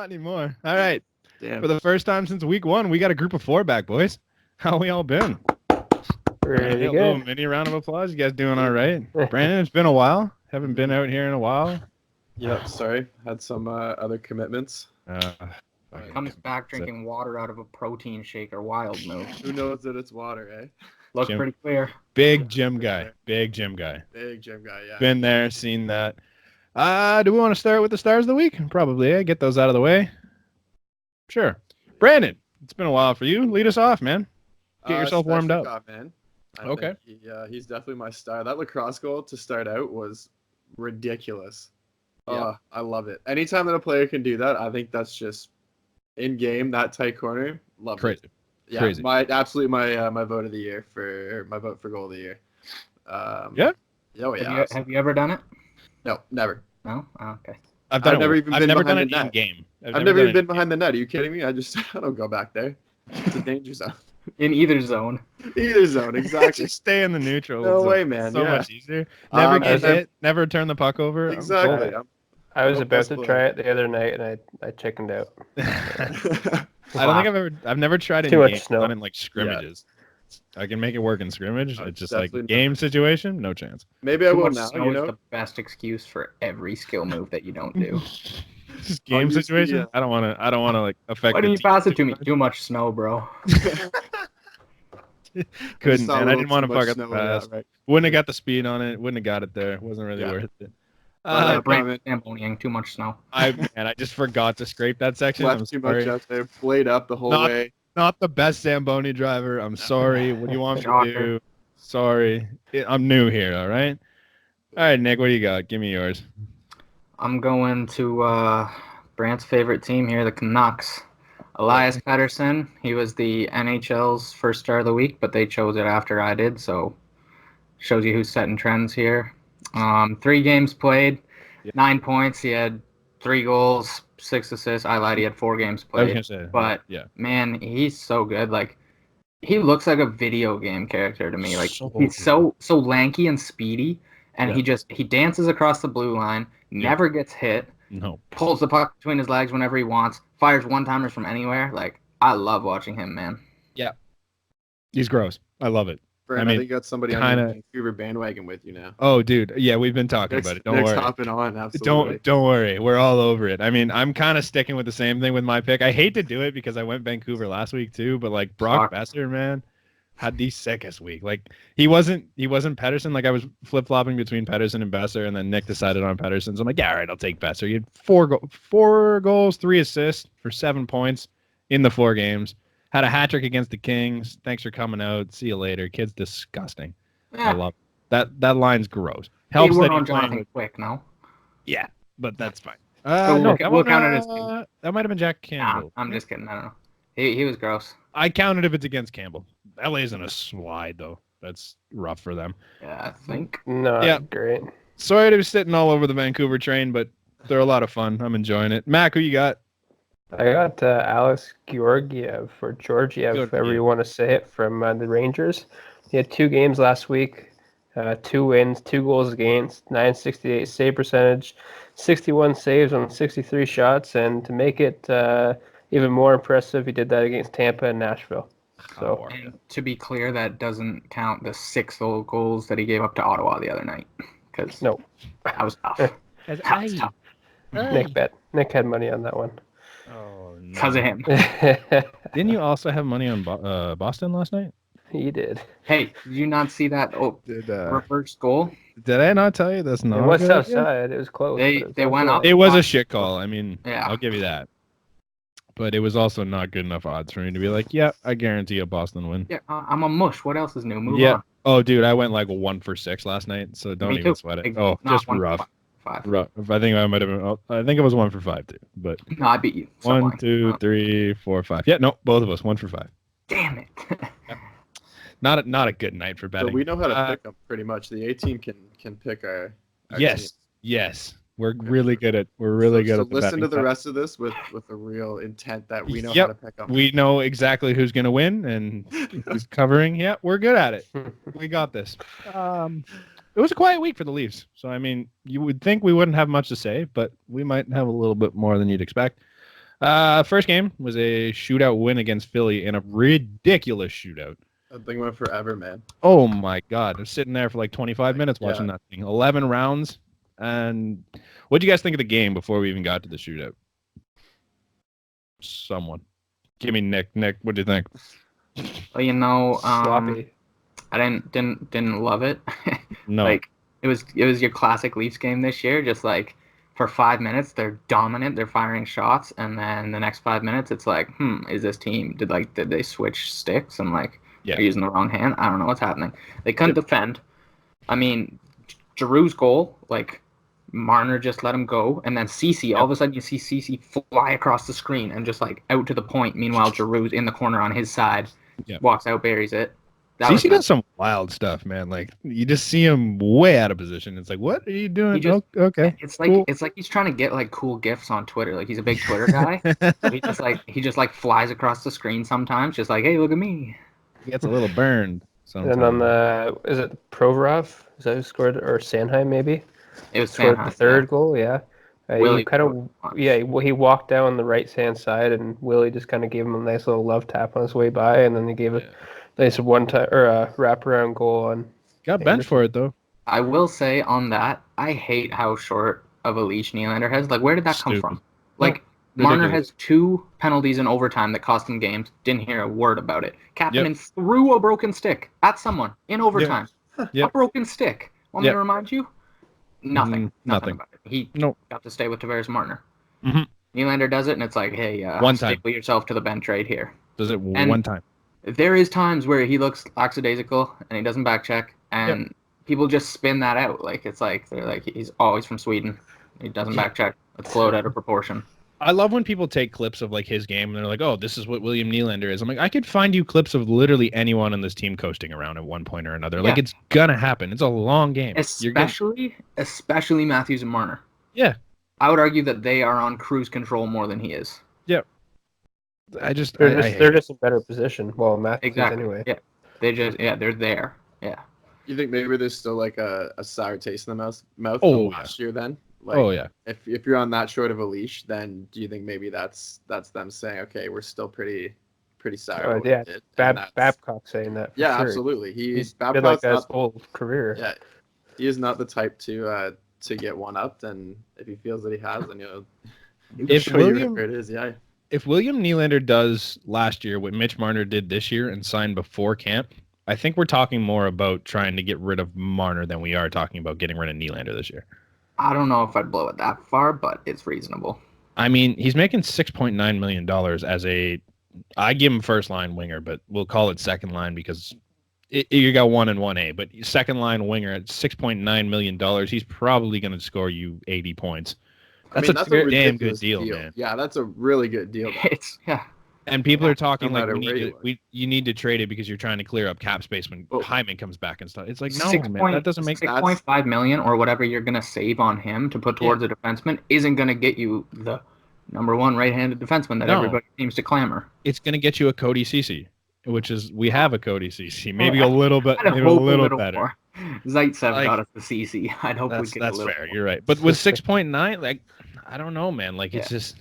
Not anymore. All right. Damn. For the first time since week 1, we got a group of 4 back, boys. How we all been? Pretty A little good. mini round of applause. You guys doing all right? Brandon, it's been a while. Haven't been out here in a while. Yep, sorry. Had some other commitments. Comes back drinking water out of a protein shake or wild milk. Who knows that it's water, eh? Looks Jim. pretty clear. Big gym guy. Big gym guy. Big gym guy, yeah. Been there, seen that. Do we want to start with the stars of the week? Probably, eh? Get those out of the way. Sure. Brandon, it's been a while for you. Lead us off, man. Get yourself warmed up. Svechnikov, man. I Okay. think he's definitely my star. That lacrosse goal to start out was ridiculous. Yeah. I love it. Anytime that a player can do that, I think that's just in game, that tight corner. Love Crazy. it. Yeah, Crazy. my vote of the year for my vote for goal of the year. Yeah? Oh yeah. Have you ever done it? No, never. No? Oh, okay. I've never even been never behind done it the net. in game. I've never even been behind the net. Are you kidding me? I don't go back there. It's a danger zone. In either zone. Either zone, exactly. Just stay in the neutral. No It's way, man. So Yeah. much easier. Never get as a- hit. Never turn the puck over. Exactly. I was No about to possible. try it the other night, and I chickened out. I don't think I've never tried it Too in much game, snow. not in like scrimmages. I can make it work in scrimmage. Oh, It's just like definitely game situation, no chance. Maybe I Too will much now. snow You is know. the best excuse for every skill move that you don't do. Just game use the, situation. I don't want to like affect. Why the didn't you team pass it to me? too Too much snow, bro. much. Couldn't, Saw a man. I little didn't want to too much fuck up snow the in that, pass. right? Wouldn't have got the speed on it. Wouldn't have got it there. Wasn't really Yeah. worth it. Brandon Zamboniing, too much snow. I just forgot to scrape that section. I'm Left too much sorry. out there. Played up the whole Not- way. Not the best Zamboni driver. I'm sorry. What do you want me to Shocker. do? Sorry. I'm new here, all right? All right, Nick, what do you got? Give me yours. I'm going to Brant's favorite team here, the Canucks. Elias Pettersson, he was the NHL's first star of the week, but they chose it after I did, so shows you who's setting trends here. 3 games played, 9 points. He had 3 goals, 6 assists. I lied, he had 4 games I was played. gonna say, But yeah, man, he's so good. Like, he looks like a video game character to me. Like, So he's so lanky and speedy, and Yeah. he dances across the blue line, never gets hit, no, pulls the puck between his legs whenever he wants, fires one-timers from anywhere. Like, I love watching him, man. he's gross. I love it. Brand, I I mean, think you got somebody on kinda- the Vancouver bandwagon with you now. Oh, dude, yeah, we've been talking Nick's, about it. Don't Nick's worry. hopping on, absolutely. Don't worry. We're all over it. I mean, I'm kind of sticking with the same thing with my pick. I hate to do it because I went Vancouver last week too, but like Brock Besser, man, had the sickest week. Like he wasn't Pedersen. Like I was flip flopping between Pedersen and Besser, and then Nick decided on Pedersen. So I'm like, yeah, all right, I'll take Besser. He had 4 goals, 3 assists for 7 points in the 4 games. Had a hat trick against the Kings. Thanks for coming out. See you later. Kid's disgusting. I love it. That line's gross. Helps we're that on he's playing Jonathan with, Quick, no? yeah, but that's fine. So No, we'll count it as that might have been Jack Nah, Campbell. I'm just kidding. I don't know. He was gross. I counted if it's against Campbell. LA's in a slide though. That's rough for them. Yeah, I think. Not Yeah. great. Sorry to be sitting all over the Vancouver train, but they're a lot of fun. I'm enjoying it. Mac, who you got? I got Alex Georgiev or Georgiev, however you want to say it, from the Rangers. He had 2 games last week, 2 wins, 2 goals against, 968 save percentage, 61 saves on 63 shots, and to make it even more impressive, he did that against Tampa and Nashville. So And to be clear, that doesn't count the 6 goals that he gave up to Ottawa the other night. Because no, that was tough. That was tough. Nick had money on that one. Oh, no. Because of him. Didn't you also have money on Boston last night? He did. Hey, did you not see that reverse goal? Did I not tell you that's not? It was outside. It was close. They went up. It was a shit call. I mean, Yeah. I'll give you that. But it was also not good enough odds for me to be like, yeah, I guarantee a Boston win. Yeah, I'm a mush. What else is new? Move Yeah. on. Oh, dude, I went like 1 for 6 last night, so don't Me even too. sweat it. Like, Oh, not just 1 for rough. 5. Rough. I think I might have been. I think it was 1 for 5 too. But No, I beat you. So 1, fine. 2, 3, 4, 5. Yeah, no, both of us 1 for 5. Damn it. Not a good night for betting. So we know how to pick them pretty much. The A team can pick our Yes, team. yes. We're really good at. We're really good So at the listen betting to the stuff. rest of this with a real intent that we know Yep. how to pick them. We know exactly who's going to win and who's covering. Yeah, we're good at it. We got this. It was a quiet week for the Leafs. So, I mean, you would think we wouldn't have much to say, but we might have a little bit more than you'd expect. First game was a shootout win against Philly in a ridiculous shootout. That thing went forever, man. Oh my God. I'm sitting there for like 25 minutes watching Yeah. that thing. 11 rounds. And what do you guys think of the game before we even got to the shootout? Someone. Give me Nick. Nick, what do you think? Well, you know, Sloppy. I didn't love it. No. Like it was your classic Leafs game this year. Just like for 5 minutes they're dominant, they're firing shots, and then the next 5 minutes it's like, is this team did they switch sticks and like Yeah. they're using the wrong hand? I don't know what's happening. They couldn't defend. I mean, Giroux's goal, like Marner just let him go, and then Ceci, all of a sudden you see Ceci fly across the screen and just like out to the point. Meanwhile, Giroux's in the corner on his side, walks out, buries it. Ceci does some wild stuff, man. Like you just see him way out of position. It's like, what are you doing? Okay. It's like cool. It's like he's trying to get like cool gifs on Twitter. Like he's a big Twitter guy. So he just flies across the screen sometimes, just like, hey, look at me. He gets a little burned. Sometimes. And on the is it Provorov? Is that who scored, or Sanheim maybe? It was Scored Sanheim, the third goal. Yeah. Willie He kind of he walked down the right hand side, and Willie just kind of gave him a nice little love tap on his way by, and then he gave a nice one time or a wraparound goal on. Got benched for it though. I will say on that, I hate how short of a leash Nylander has. Like, where did that come from? Like, Marner has 2 penalties in overtime that cost him games. Didn't hear a word about it. Kapanen threw a broken stick at someone in overtime. A broken stick. Want me to remind you? Nothing about it. He got to stay with Tavares Marner. Mm-hmm. Nylander does it, and it's like, hey, one time. staple yourself to the bench right here. Does it one time. There is times where he looks lackadaisical and he doesn't back check, and people just spin that out. Like it's like they're like, he's always from Sweden. He doesn't back check. Let's blow it out of proportion. I love when people take clips of like his game and they're like, "Oh, this is what William Nylander is." I'm like, I could find you clips of literally anyone on this team coasting around at one point or another. Like it's gonna happen. It's a long game, especially Matthews and Marner. Yeah, I would argue that they are on cruise control more than he is. Yeah, they're just in better position. Well, Matthews anyway. Yeah, they're there. Yeah. You think maybe there's still like a sour taste in the mouth from last year then? Like, If you're on that short of a leash, then do you think maybe that's them saying, okay, we're still pretty sour? Babcock saying that. Yeah, sure. absolutely. He's been like that his whole career. Yeah, he is not the type to get one upped, and if he feels that he has, then if William, it is, if William Nylander does last year what Mitch Marner did this year and signed before camp, I think we're talking more about trying to get rid of Marner than we are talking about getting rid of Nylander this year. I don't know if I'd blow it that far, but it's reasonable. I mean, he's making $6.9 million as I give him first line winger, but we'll call it second line because you got 1 and 1A, but second line winger at $6.9 million, he's probably going to score you 80 points. That's a damn good deal, man. Yeah, that's a really good deal. And people are talking like you need to trade it because you're trying to clear up cap space when Hyman comes back and stuff. It's like, no, man, that doesn't make sense. $6.5 million or whatever you're going to save on him to put towards a defenseman isn't going to get you the number 1 right-handed defenseman that everybody seems to clamor. It's going to get you a Cody Ceci, which is we have a Cody Ceci, maybe a little bit, maybe a little better. More. Zaitsev got us the Ceci. I'd hope we get a little. That's fair. You're right, but with 6.9, like I don't know, man. Like it's just.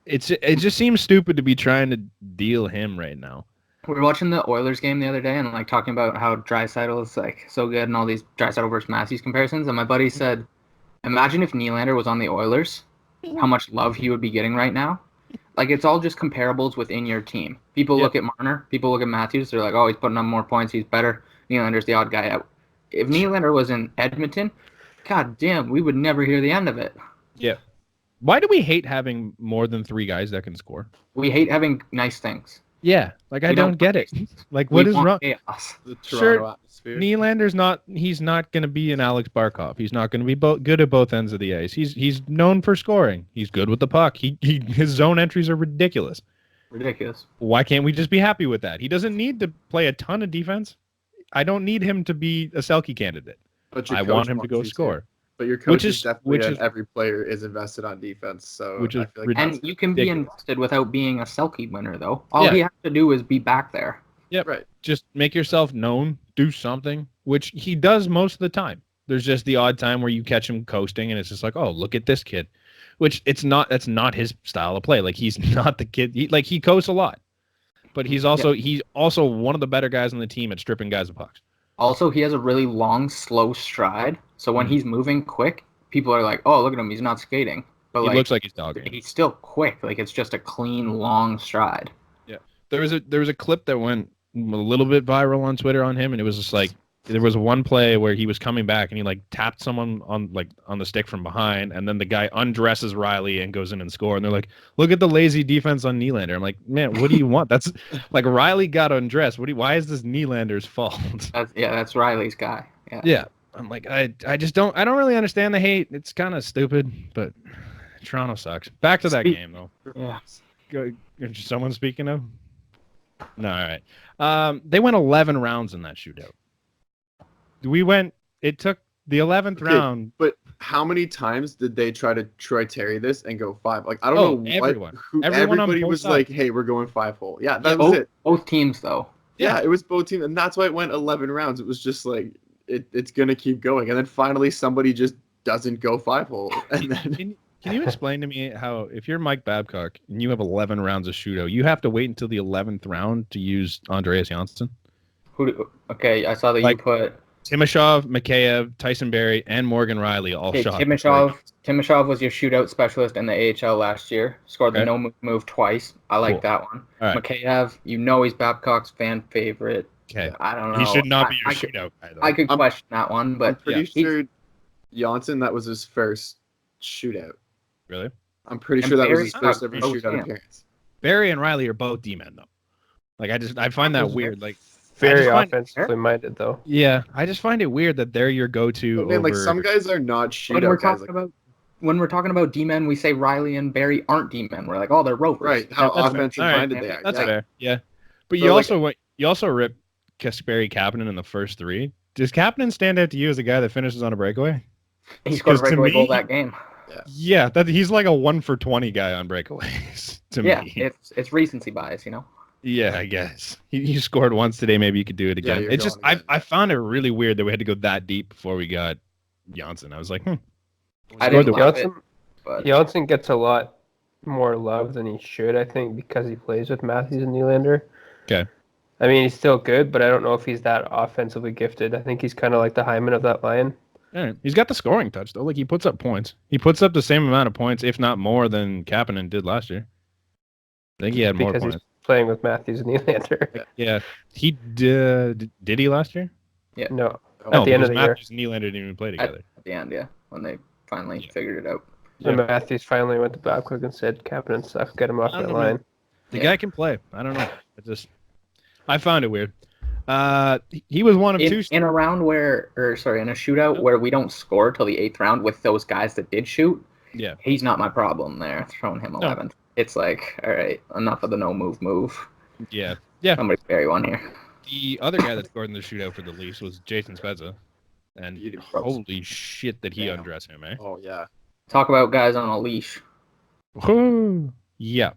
It just seems stupid to be trying to deal him right now. We were watching the Oilers game the other day and like talking about how Draisaitl is like so good and all these Draisaitl versus Matthews comparisons. And my buddy said, imagine if Nylander was on the Oilers, how much love he would be getting right now. Like it's all just comparables within your team. People look at Marner, people look at Matthews. They're like, oh, he's putting up more points. He's better. Nylander's the odd guy out. If Nylander was in Edmonton, god damn, we would never hear the end of it. Yeah. Why do we hate having more than 3 guys that can score? We hate having nice things. Yeah, like I don't get it. Like what is wrong? Chaos. Sure, Nylander's he's not going to be an Alex Barkov. He's not going to be good at both ends of the ice. He's known for scoring. He's good with the puck. His zone entries are ridiculous. Why can't we just be happy with that? He doesn't need to play a ton of defense. I don't need him to be a Selke candidate. I want him to go score. But your coach is definitely every player is invested on defense. So which is and you can be invested without being a Selke winner, though. All he has to do is be back there. Yep. Right. Just make yourself known. Do something, which he does most of the time. There's just the odd time where you catch him coasting, and it's just like, oh, look at this kid, which that's not his style of play. Like he's not the kid. He coasts a lot, but he's also one of the better guys on the team at stripping guys of pucks. Also, he has a really long, slow stride. So when he's moving quick, people are like, "Oh, look at him, he's not skating." But he looks like he's dogging. He's still quick. Like it's just a clean, long stride. Yeah, there was a clip that went a little bit viral on Twitter on him, and it was just like there was one play where he was coming back and he like tapped someone on the stick from behind, and then the guy undresses Riley and goes in and score, and they're like, "Look at the lazy defense on Nylander." I'm like, man, what do you want? That's like Riley got undressed. Why is this Nylander's fault? That's Riley's guy. Yeah. I'm like, I don't really understand the hate. It's kind of stupid, but Toronto sucks. Back to that game though. Yeah. Someone speaking of? No, all right. They went 11 rounds in that shootout. It took the 11th round. But how many times did they try to Troy Terry this and go 5? Like, I don't know everyone. Everybody was sides. like, hey, we're going 5-hole. Yeah, that was it. Both teams, though. Yeah, it was both teams. And that's why it went 11 rounds. It was just like, it's going to keep going. And then finally somebody just doesn't go 5-hole. And then... Can you explain to me how, if you're Mike Babcock and you have 11 rounds of shootout, you have to wait until the 11th round to use Andreas Johnsson? Okay, I saw that you put... Timoshov, Mikheyev, Tyson Barrie, and Morgan Riley all shot. Timoshov was your shootout specialist in the AHL last year. Scored the no move twice. I like that one. Right. Mikheyev, he's Babcock's fan favorite. Okay. I don't know. He should not be your shootout guy, though. I could question that one, but I'm pretty sure Johnsson, that was his first shootout. Really? I'm pretty sure that was his first ever shootout appearance. Barrie and Riley are both D-men, though. Like, I find that weird. Like, very offensively minded, though. Yeah, I just find it weird that they're your go-to. But man, like some guys are not shootout guys. When we're talking about D-men, we say Riley and Barrie aren't D-men. We're like, oh, they're rovers. Right? How offensive minded they are. That's fair. Yeah, but you also rip Kasperi Kapanen in the first 3. Does Kapanen stand out to you as a guy that finishes on a breakaway? He scored a breakaway goal that game. Yeah, he's like a 1 for 20 guy on breakaways to me. Yeah, it's recency bias, Yeah, I guess he scored once today. Maybe you could do it again. It's just I found it really weird that we had to go that deep before we got Johnsson. I was like, I didn't love it, but Johnsson gets a lot more love than he should, I think, because he plays with Matthews and Nylander. Okay. I mean, he's still good, but I don't know if he's that offensively gifted. I think he's kind of like the Hyman of that line. Yeah, he's got the scoring touch, though. Like, he puts up points. He puts up the same amount of points, if not more, than Kapanen did last year. I think he had more points. He's playing with Matthews and Nylander. Yeah. He did he last year? Yeah. No. At the end of the Matthews and Nylander didn't even play together. At the end, yeah. When they finally figured it out. And Matthews finally went to Babcock and said, Kapanen sucks, get him off that line. The guy can play. I don't know. I found it weird. He was one of two. In a shootout where we don't score till the 8th round with those guys that did shoot. Yeah. He's not my problem there, throwing him 11th. No. It's like, all right, enough of the no move. Yeah. Yeah. Somebody bury one here. The other guy that scored in the shootout for the Leafs was Jason Spezza. And holy shit did he undress him, eh? Oh, yeah. Talk about guys on a leash. Yeah.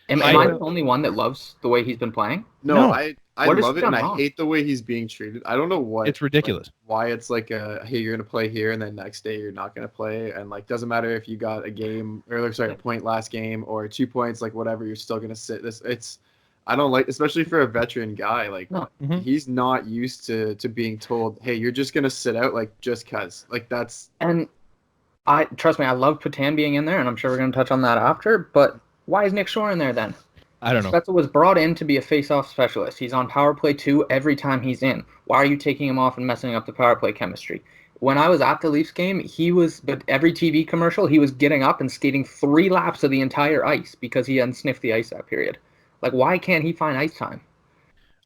Am I the only one that loves the way he's been playing? No. I love it, and I hate the way he's being treated. I don't know what. It's ridiculous. Why it's like, hey, you're going to play here, and then next day you're not going to play. And, like, doesn't matter if you got a point last game or 2 points, like, whatever, you're still going to sit. I don't like, especially for a veteran guy, like, he's not used to being told, hey, you're just going to sit out, like, just because. Like, that's. And trust me, I love Patan being in there, and I'm sure we're going to touch on that after, but why is Nick Shore in there then? I don't know. Spezza was brought in to be a face-off specialist. He's on power play 2 every time he's in. Why are you taking him off and messing up the power play chemistry? When I was at the Leafs game, but every TV commercial, he was getting up and skating 3 laps of the entire ice because he hadn't sniffed the ice that period. Like, why can't he find ice time?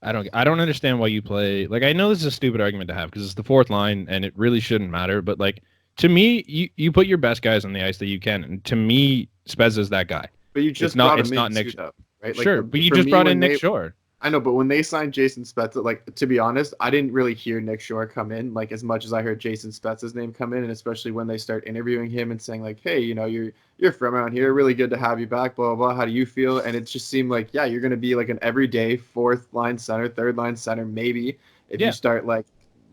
I don't understand why you play. Like, I know this is a stupid argument to have because it's the 4th line and it really shouldn't matter. But, like, to me, you put your best guys on the ice that you can. And to me, Spezza's that guy. But you just it's not Nick Shore. Right? Like, sure, but you just brought in Nick Shore. I know, but when they signed Jason Spezza, like, to be honest, I didn't really hear Nick Shore come in, like, as much as I heard Jason Spezza's name come in, and especially when they start interviewing him and saying, like, hey, you're from around here, really good to have you back, blah, blah, blah, how do you feel? And it just seemed like, yeah, you're going to be, like, an everyday 4th line center, 3rd line center, maybe, if you start, like,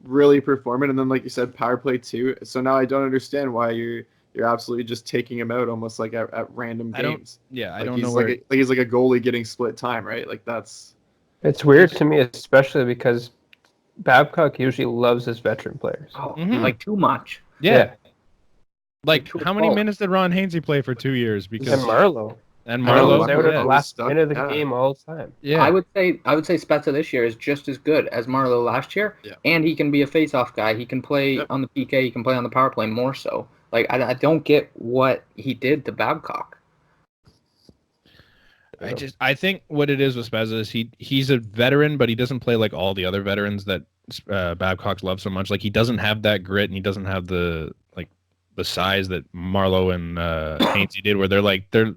really performing, and then like you said, power play too. So now I don't understand why you're absolutely just taking him out almost like at random games. I like don't he's know like where. he's like a goalie getting split time, right? Like that's It's weird to me, especially because Babcock usually loves his veteran players. Oh, Mhm. like too much. Yeah. Like Like, how many fault. minutes did Ron Hainsey play for 2 years? Because And Marlowe. and I know, Marlowe's Marlowe, out at Marlowe the yeah, last stuck, minute of the yeah. game all the time. yeah. I would say Spezza this year is just as good as Marlowe last year, Yeah. and he can be a face-off guy. He can play Yep. on the PK. He can play on the power play more so. Like I don't get what he did to Babcock. I think what it is with Spezza is he's a veteran, but he doesn't play like all the other veterans that Babcock's love so much. Like he doesn't have that grit, and he doesn't have the size that Marlowe and Hainsey did, where they're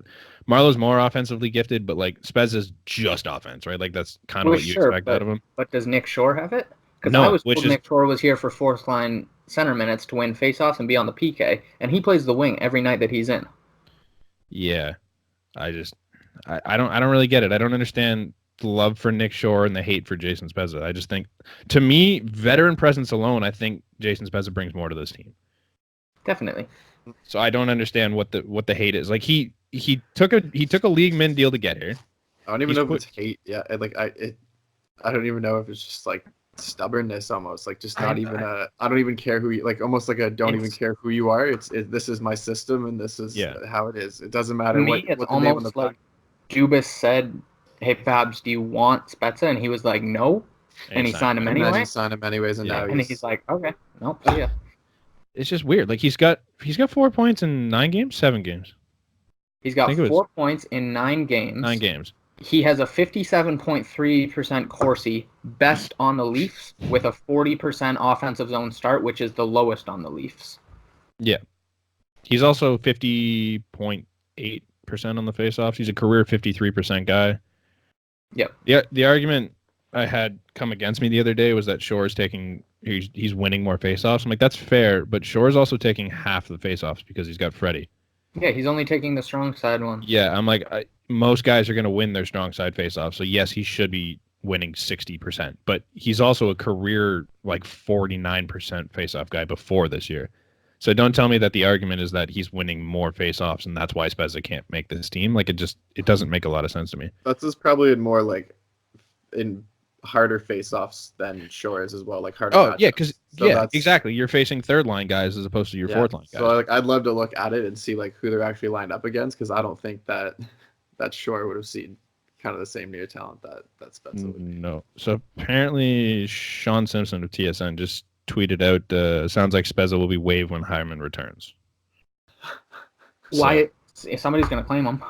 Marlowe's more offensively gifted, but like Spezza's just offense, right? Like that's kind of what you expect out of him. But does Nick Shore have it? Because No, I was which told is Nick Shore was here for fourth line center minutes to win face-offs and be on the PK, and he plays the wing every night that he's in. yeah. I don't really get it. I don't understand the love for Nick Shore and the hate for Jason Spezza. I just think, to me, veteran presence alone, I think Jason Spezza brings more to this team. Definitely. So I don't understand what the hate is. Like he took a league min deal to get here. I don't even He's know if put- it's hate. Yeah, I don't even know if it's just like stubbornness almost, like just not even I don't even care who you, like almost like a don't even care who you are. This is my system and this is how it is. It doesn't matter To me, what it's the name on the almost like back. Dubas said, "Hey Fabs, do you want Spezza?" And he was like, "No," and he signed him I imagine anyway. sign him anyways, and Yeah. now And he's like, "Okay, nope, see ya." It's just weird. Like he's got 4 points in 9 games, 7 games. He's got I think it was 4 points in 9 games. 9 games. He has a 57.3% Corsi, best on the Leafs, with a 40% offensive zone start, which is the lowest on the Leafs. Yeah. He's also 50.8% on the faceoffs. He's a career 53% guy. Yep. Yeah. The argument I had come against me the other day was that Shore's he's winning more faceoffs. I'm like, that's fair, but Shore's also taking half the faceoffs because he's got Freddie. Yeah, he's only taking the strong side one. Yeah, I'm like, most guys are going to win their strong side faceoffs. So yes, he should be winning 60%, but he's also a career like 49% faceoff guy before this year. So don't tell me that the argument is that he's winning more faceoffs and that's why Spezza can't make this team. Like it doesn't make a lot of sense to me. That's just probably more like in harder face-offs than Shore's as well, like harder. Oh yeah, because So exactly. You're facing third line guys as opposed to your fourth line guys. So like I'd love to look at it and see like who they're actually lined up against, because I don't think that Shore would have seen kind of the same near talent that Spezza would. No. So apparently Sean Simpson of TSN just tweeted out, sounds like Spezza will be waived when Hyman returns. Why? Somebody's going to claim him.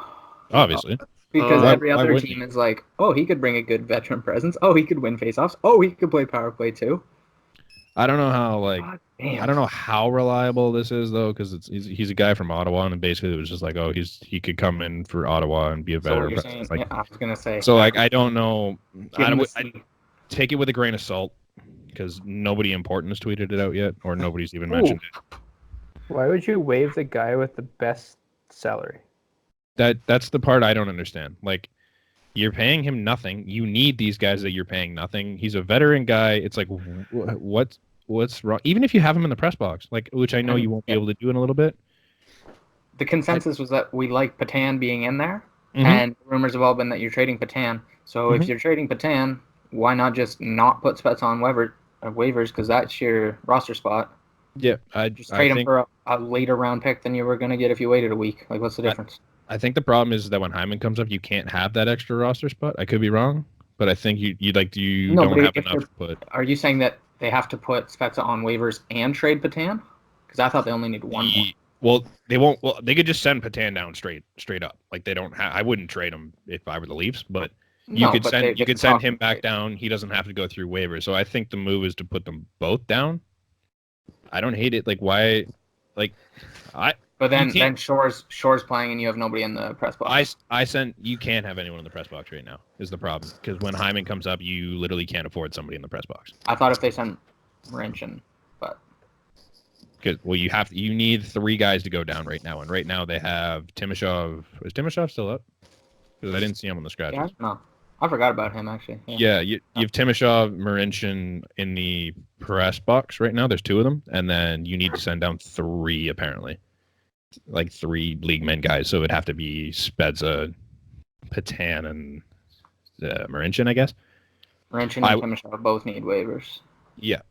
Obviously. Because every why other wouldn't team is like, oh, he could bring a good veteran presence. Oh, he could win faceoffs. Oh, he could play power play too. I don't know how God damn. I don't know how reliable this is though, because he's a guy from Ottawa, and basically it was just like, oh, he could come in for Ottawa and be a So what veteran. you're saying, Like, yeah, I was gonna say. so like I don't know. Give him the I sleep. take it with a grain of salt because nobody important has tweeted it out yet, or nobody's even mentioned it. Why would you waive the guy with the best salary? That's the part I don't understand. Like, you're paying him nothing. You need these guys that you're paying nothing. He's a veteran guy. It's like, what's wrong? Even if you have him in the press box, like, which I know you won't be able to do in a little bit. The consensus was that we like Patan being in there, Mhm. and rumors have all been that you're trading Patan. So if you're trading Patan, why not just not put Spets on waivers? Because that's your roster spot. Yeah, I Just trade him think, for a later round pick than you were going to get if you waited a week. Like, what's the difference? I think the problem is that when Hyman comes up, you can't have that extra roster spot. I could be wrong, but I think you No, don't but have if enough to put. Are you saying that they have to put Spezza on waivers and trade Patan? Because I thought they only need one more. Well, they won't. Well, they could just send Patan down straight up. Like they don't. I wouldn't trade him if I were the Leafs, but you could send him back down. He doesn't have to go through waivers. So I think the move is to put them both down. I don't hate it. Like why? Like But then Shore's playing and you have nobody in the press box. You can't have anyone in the press box right now is the problem, because when Hyman comes up, you literally can't afford somebody in the press box. I thought if they sent Marincin, but Because you need 3 guys to go down right now, and right now they have Timashov. Is Timashov still up? Because I didn't see him on the scratches. yeah, no. I forgot about him actually. Yeah, you have Timashov, Marincin in the press box right now. There's 2 of them, and then you need to send down 3 apparently, like 3 league men guys. So it'd have to be Spezza, Patan, and Marincin, I guess. Marincin and Timashov both need waivers. Yeah,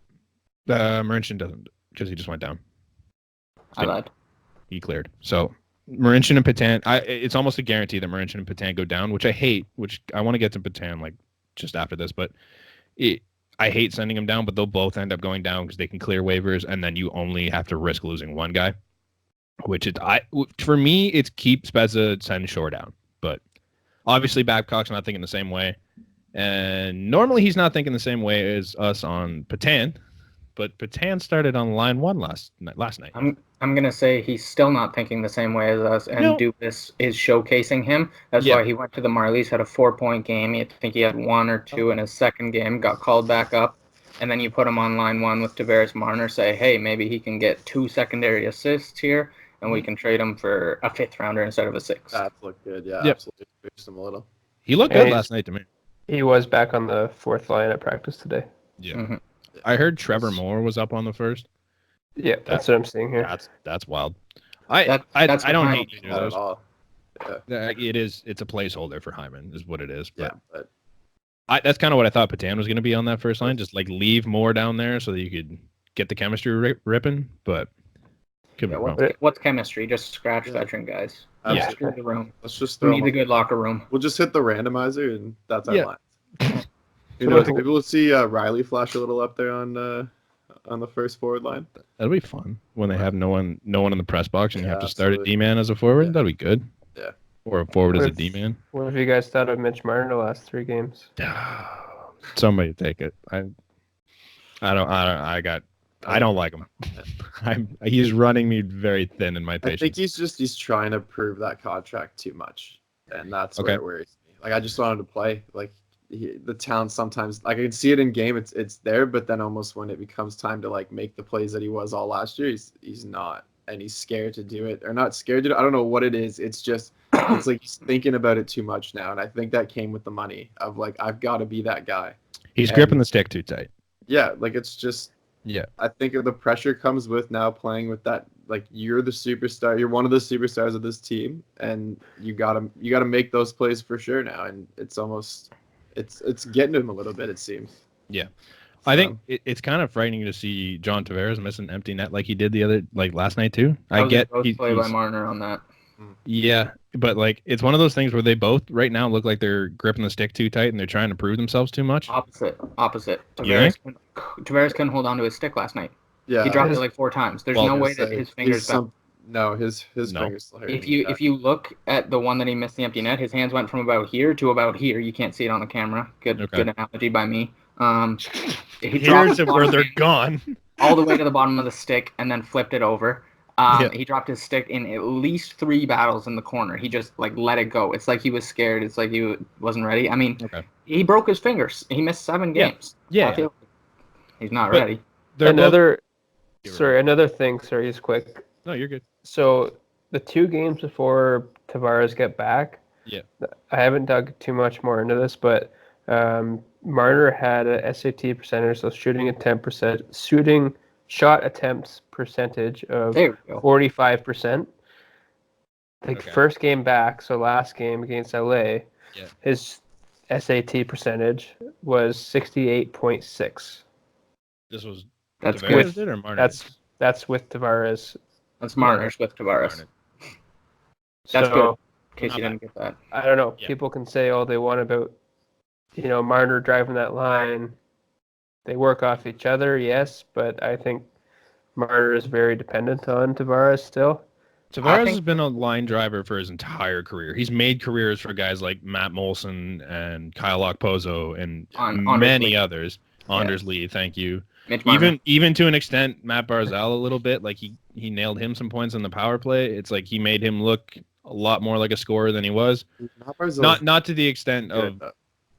Marincin doesn't because he just went down. I lied. He cleared. So Marincin and Patan, it's almost a guarantee that Marincin and Patan go down, which I hate. Which I want to get to Patan like just after this, but I hate sending them down. But they'll both end up going down because they can clear waivers, and then you only have to risk losing one guy. Which for me, it's keep Spezza, send Shore down. But obviously Babcock's not thinking the same way, and normally he's not thinking the same way as us on Patan. But Patan started on line 1 last night. I'm gonna say he's still not thinking the same way as us, and Dubas is showcasing him. That's why he went to the Marlies, had a 4-point game. I think he had 1 or 2 in his second game, got called back up, and then you put him on line 1 with Tavares Marner. Say, hey, maybe he can get 2 secondary assists here, and we can trade him for a 5th rounder instead of a 6th. That looked good, absolutely. Boost him a little. He looked good last night to me. He was back on the 4th line at practice today. Yeah. Mm-hmm. I heard Trevor Moore was up on the first. Yeah, that's what I'm seeing here. That's wild. I don't hate either of those. At all. Yeah. It's a placeholder for Hyman is what it is. But that's kind of what I thought Patan was going to be on that first line. Just like leave Moore down there so that you could get the chemistry ripping. But what's chemistry? Just scratch veteran guys. Yeah. Screw the room. Let's just throw the good locker room. We'll just hit the randomizer and that's our line. Maybe we'll see Riley flash a little up there on the first forward line. That'll be fun when they have no one in the press box and you have to start a D-man as a forward. That'll be good. Yeah. Or a forward as a D-man. What have you guys thought of Mitch Marner the last 3 games? Somebody take it. I don't like him. He's running me very thin in my patience. I think he's trying to prove that contract too much, and that's where it worries me. Like I just wanted to play. Like the talent sometimes, like I can see it in game, it's there, but then almost when it becomes time to like make the plays that he was all last year, he's not, and he's scared to do it, or not scared to do it. I don't know what it is. It's just it's like he's thinking about it too much now, and I think that came with the money of like I've got to be that guy. He's gripping the stick too tight. Yeah, like it's just. Yeah, I think the pressure comes with now playing with that. Like you're the superstar, you're one of the superstars of this team, and you gotta make those plays for sure now. And it's almost, it's getting to him a little bit. It seems. Yeah, I think it's kind of frightening to see John Tavares miss an empty net like he did last night too. I get he's play by Marner on that. Yeah, but like it's one of those things where they both right now look like they're gripping the stick too tight and they're trying to prove themselves too much. Opposite. Tavares couldn't hold on to his stick last night. Yeah, he dropped it like 4 times. There's no way that his fingers. His fingers still hurt. If you look at the one that he missed the empty net, his hands went from about here to about here. You can't see it on the camera. Good analogy by me. Here's where they're gone. All the way to the bottom of the stick and then flipped it over. He dropped his stick in at least 3 battles in the corner. He just like let it go. It's like he was scared. It's like he wasn't ready. I mean, he broke his fingers. He missed 7 games. Yeah. He's not ready. Another thing. Sorry, just quick. No, you're good. So the 2 games before Tavares get back. Yeah. I haven't dug too much more into this, but Marner had a SAT percentage, so shooting shot attempts percentage of 45%. First game back, so last game against LA, his SAT percentage was 68.6. That's with it or Marner? That's with Tavares. That's Marner's with Tavares. That's good. In case you didn't get that. I don't know. Yeah. People can say all they want about, Marner driving that line. They work off each other, yes, but I think Marner is very dependent on Tavares still. Tavares has been a line driver for his entire career. He's made careers for guys like Matt Molson and Kyle Okposo and many others. Anders Lee, thank you. Even to an extent, Matt Barzal a little bit. Like he nailed him some points on the power play. It's like he made him look a lot more like a scorer than he was. Not to the extent of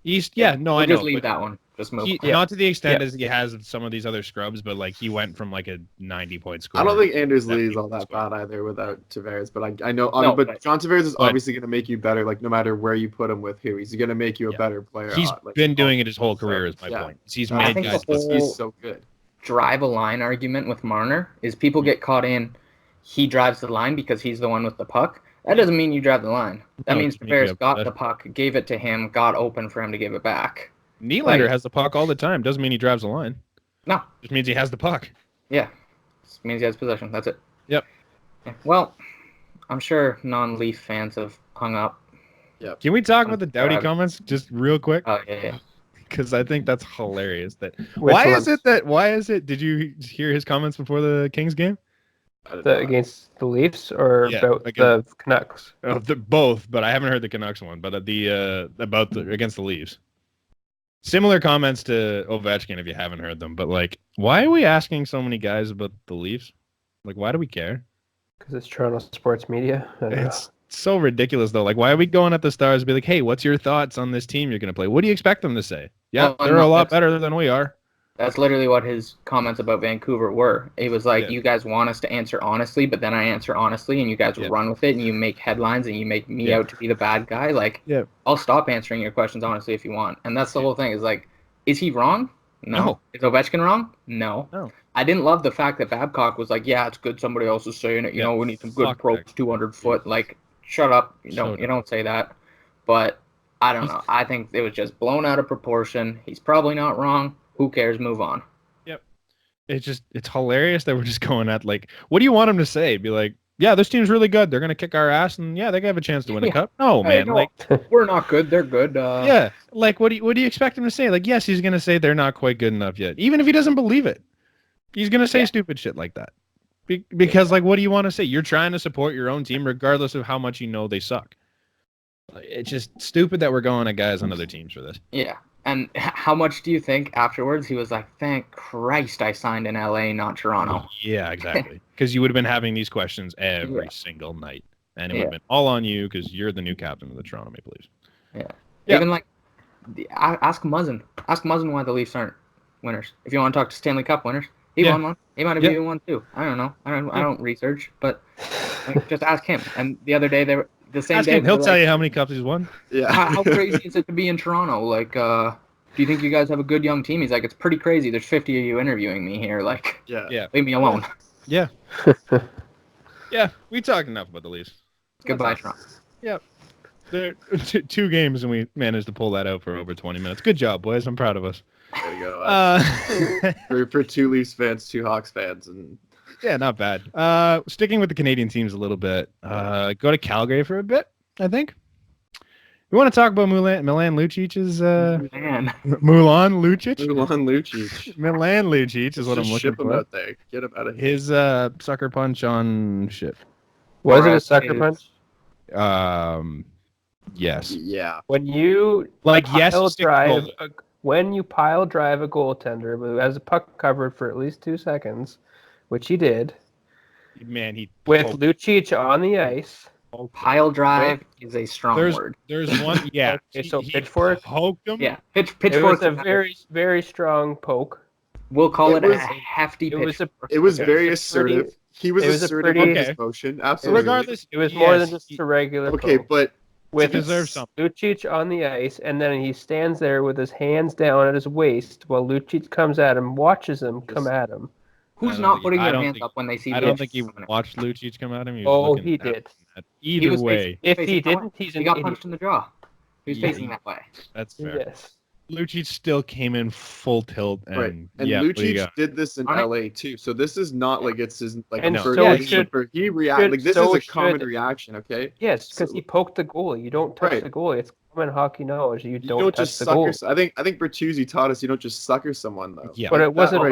East, yeah, no, we'll I know. Just leave that one. Just move. Not to the extent as he has some of these other scrubs, but like he went from like a 90-point score. I don't think Anders Lee is all that bad either without Tavares, but I know. But John Tavares is obviously going to make you better. Like no matter where you put him with who, he's going to make you a better player. He's been doing it his whole career. Is my point. He's made guys. He's so good. Drive a line argument with Marner is people get caught in. He drives the line because he's the one with the puck. That doesn't mean you drive the line. That means Tavares got the puck, gave it to him, got open for him to give it back. Nylander has the puck all the time. Doesn't mean he drives the line. No. Just means he has the puck. Yeah. Just means he has possession. That's it. Yep. Yeah. Well, I'm sure non-Leaf fans have hung up. Yep. Can we talk about the Doughty comments just real quick? Oh, yeah. Because I think that's hilarious. Why is it? Did you hear his comments before the Kings game? Against the Leafs or about the Canucks? Both, but I haven't heard the Canucks one. But against the Leafs. Similar comments to Ovechkin if you haven't heard them. But like, why are we asking so many guys about the Leafs? Like, why do we care? Because it's Toronto sports media. It's so ridiculous though. Like, why are we going at the Stars and be like, hey, what's your thoughts on this team you're going to play? What do you expect them to say? Yeah, they're a lot better than we are. That's literally what his comments about Vancouver were. It was like, you guys want us to answer honestly, but then I answer honestly, and you guys run with it, and you make headlines, and you make me out to be the bad guy. Like, I'll stop answering your questions honestly if you want. And that's the whole thing. Is like, is he wrong? No. Is Ovechkin wrong? No. I didn't love the fact that Babcock was like, yeah, it's good somebody else is saying it. You know, we need some good pros, 200 foot. Like, shut up. You don't say that. But I don't know. I think it was just blown out of proportion. He's probably not wrong. Who cares? Move on. Yep. It's hilarious that we're just going at like, what do you want him to say? Be like, yeah, this team's really good. They're gonna kick our ass, and yeah, they can have a chance to win a cup. No, man, like we're not good. They're good. Yeah, like what do you expect him to say? Like, yes, he's gonna say they're not quite good enough yet, even if he doesn't believe it. He's gonna say stupid shit like that because like, what do you want to say? You're trying to support your own team, regardless of how much you know they suck. It's just stupid that we're going at guys on other teams for this. Yeah. And how much do you think afterwards he was like, thank Christ I signed in LA, not Toronto? Yeah, exactly. Because you would have been having these questions every single night. And it would have been all on you because you're the new captain of the Toronto Maple Leafs. Yeah. Even like, ask Muzzin. Ask Muzzin why the Leafs aren't winners. If you want to talk to Stanley Cup winners, he won one. He might have even won two. I don't know. I don't research, but like, just ask him. And the other day they were. The same day, he'll tell you how many cups he's won. Yeah. How crazy is it to be in Toronto? Like, do you think you guys have a good young team? He's like, it's pretty crazy. There's 50 of you interviewing me here. Like, leave me alone. Yeah. We talked enough about the Leafs. Goodbye, Toronto. Yep. There 2 games and we managed to pull that out for over 20 minutes. Good job, boys. I'm proud of us. There you go. For 2 Leafs fans, 2 Hawks fans, and. Yeah, not bad. Sticking with the Canadian teams a little bit. Go to Calgary for a bit, I think. We want to talk about Milan Lucic's Milan Lucic. Milan Lucic. Milan Lucic is what I'm looking ship for. Him out there. Get him out of here. His sucker punch on ship. Was it a sucker punch? Yes. Yeah. When you when you pile drive a goaltender who has a puck covered for at least 2 seconds, which he did. Man, with Lucic on the ice. Pile drive is a strong word. There's one, yeah. Okay, so pitchfork poked him. Yeah, pitchfork. It was a very, very strong poke. We'll call it a hefty pitch. It was very assertive. He was assertive in his motion. Absolutely. Regardless, it was more than just a regular poke. Okay, but with Lucic on the ice, and then he stands there with his hands down at his waist while Lucic comes at him, watches him come at him. Who's not putting their hands up when they see? I don't think he watched Lucic come at him. He did. Either way, if he didn't, he got punched in the jaw. He was facing that way. That's fair. Yes. Lucic still came in full tilt, and Lucic did this in LA too. So this is not like it's his like. And he reacted like this is a common reaction. Okay. Yes, because he poked the goalie. You don't touch the goalie. It's common hockey knowledge. You don't touch the goalie. I think Bertuzzi taught us you don't just sucker someone though. Yeah, but it wasn't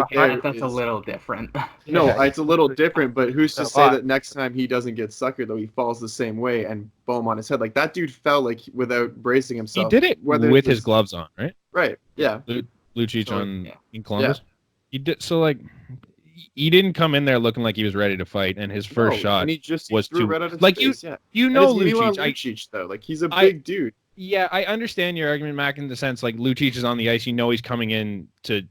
that's a little different. No, it's a little different. But who's to say that next time he doesn't get suckered though? He falls the same way and boom on his head. Like that dude fell like without bracing himself. He did it with his gloves on, right? Right. Yeah. Lucic in Columbus. Yeah. He did so like he didn't come in there looking like he was ready to fight, and his first shot and he was threw too right out of like space, you know Lucic though. Like he's a big dude. Yeah, I understand your argument, Mac, in the sense like Lucic is on the ice. You know he's coming in to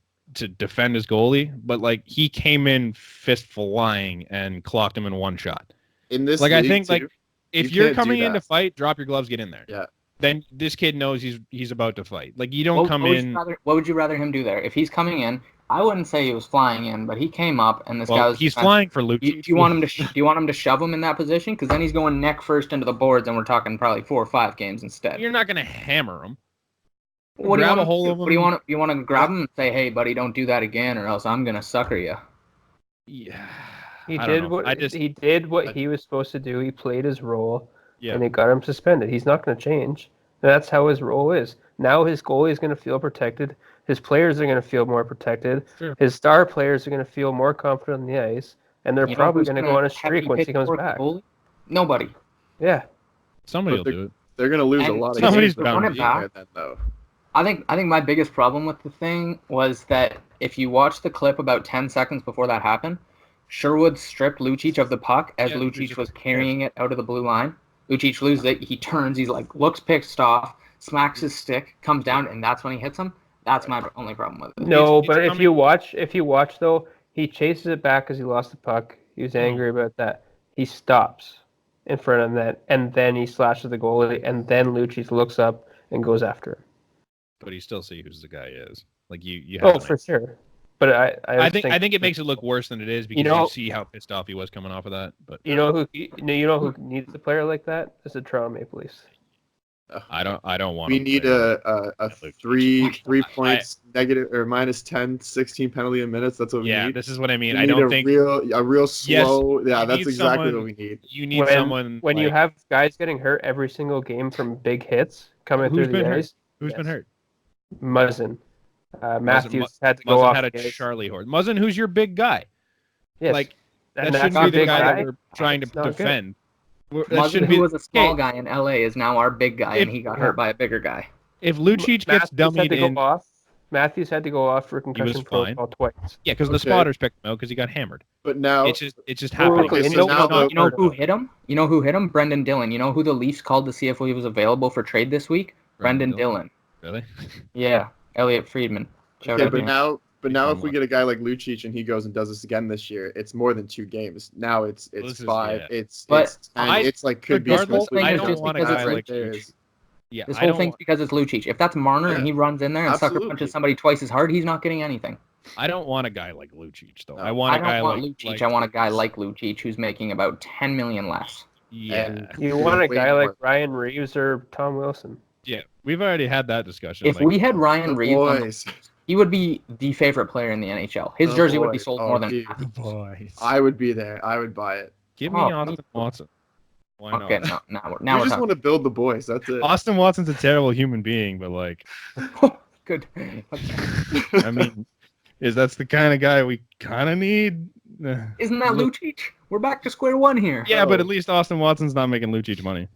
defend his goalie, but like he came in fist flying and clocked him in one shot. In this Like league, I think too, like if you you're can't do coming in to that. fight, drop your gloves, get in there. Yeah. Then this kid knows he's about to fight. Like you don't come in. What would you rather him do there? If he's coming in, I wouldn't say he was flying in, but he came up and this guy was. He's flying for Lucic. Do you want him to? Do you want him to shove him in that position? Because then he's going neck first into the boards, and we're talking probably 4 or 5 games instead. You're not gonna hammer him. What do you Grab want? a hold of him. What do you want? You want to grab him and say, "Hey, buddy, don't do that again, or else I'm gonna sucker you." Yeah. He did what he was supposed to do. He played his role, and they got him suspended. He's not going to change. That's how his role is. Now his goalie is going to feel protected. His players are going to feel more protected. Sure. His star players are going to feel more confident on the ice, and they're probably going to go on a streak once he comes back. Nobody. Yeah. Somebody will do it. They're going to lose a lot of somebody's games. bound Then, though. I think my biggest problem with the thing was that if you watch the clip about 10 seconds before that happened, Sherwood stripped Lucic of the puck as Lucic was carrying it out of the blue line. Lucic loses it. He turns. He's like, looks pissed off, smacks his stick, comes down, and that's when he hits him. That's my only problem with it. No, but if you watch though, he chases it back because he lost the puck. He was angry about that. He stops in front of that, and then he slashes the goalie, and then Lucic looks up and goes after him. But you still see who the guy is. Like you. Oh, for sure. But I think it makes it look worse than it is because you see how pissed off he was coming off of that. But you know who needs a player like that? Is the Toronto Maple Leafs. I don't want. We need a 3 points negative or minus 10, 16 penalty in minutes. That's what we need. Yeah, this is what I mean. I don't think a real slow. Yes, yeah, that's exactly what we need. You need someone when you have guys getting hurt every single game from big hits coming through the ice. Who's been hurt? Muzzin. Matthews had to go off. Had a Charlie horse. Muzzin, who's your big guy? Yes. Like that shouldn't be the guy that we're trying to defend. Muzzin, who was a small guy in LA, is now our big guy, and he got hurt by a bigger guy. If Lucic gets dummied in, Matthews had to go off for concussion protocol twice. Yeah, because the spotters picked him out because he got hammered. But now it's just happening. Okay, you know who hit him? You know who hit him? Brendan Dillon. You know who the Leafs called to see if he was available for trade this week? Brendan Dillon. Really? Yeah, Elliot Friedman. Okay, but now if we get a guy like Lucic and he goes and does this again this year, it's more than 2 games. Now it's 5. It's like could be. I don't want a guy like Lucic. Yeah, this whole thing's because it's Lucic. If that's Marner and he runs in there and sucker punches somebody twice as hard, he's not getting anything. I don't want a guy like Lucic though. I want a guy like Lucic who's making about 10 million less. Yeah, and you want a guy like Ryan Reeves or Tom Wilson. Yeah, we've already had that discussion. If we had Ryan Reeves, he would be the favorite player in the NHL. His jersey would be sold more than half. I would be there. I would buy it. Give me Austin Watson. Why not? Okay, now we just want to build the boys. That's it. Austin Watson's a terrible human being, but like, good. I mean, that's the kind of guy we kind of need. Isn't that Lucic? We're back to square one here. Yeah, but at least Austin Watson's not making Lucic money.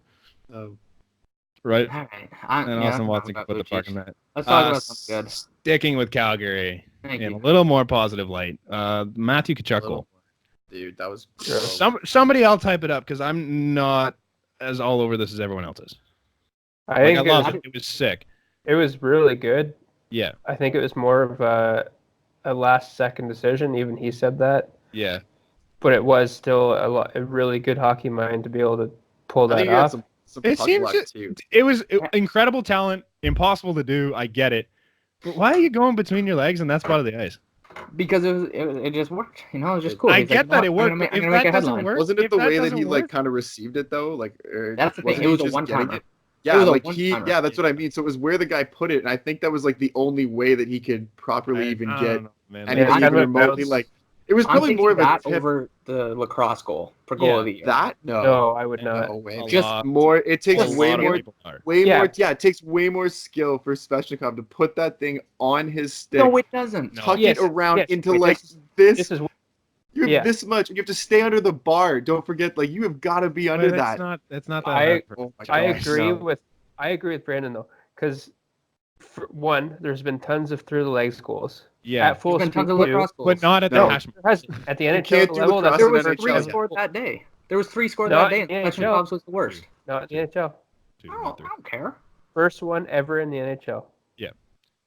Right? All right. And Austin Watson can put the fuck in that. Let's talk about something good. Sticking with Calgary in a little more positive light. Matthew Tkachuk goal. Dude, that was somebody else type it up because I'm not as all over this as everyone else is. I think it was sick. It was really good. Yeah. I think it was more of a last-second decision. Even he said that. Yeah. But it was still a really good hockey mind to be able to pull that off. It was incredible talent, impossible to do. I get it. But why are you going between your legs in that spot of the ice? Because it just worked. You know, it was just cool. I get that it worked. If that doesn't work, wasn't it the way that he like kind of received it though? Like that's the thing. It was a one-timer. Yeah, like that's what I mean. So it was where the guy put it, and I think that was like the only way that he could properly even get anything even remotely like. It was probably more of a over the lacrosse goal for goal of the year. That no, I would not. Just more. It takes way more. Yeah, it takes way more skill for Svechnikov to put that thing on his stick. No, it doesn't. Tuck it around into like this. You have this much, and you have to stay under the bar. Don't forget, like you have got to be under that. That's not that. I agree with Brandon though, because for one, there's been tons of through the legs goals. Yeah, at full speed, but not at the hash. At the NHL level, there was 3 scored that day. There was 3 scored that day, and Svechnikov's was the worst. Not at the NHL. I don't care. First one ever in the NHL.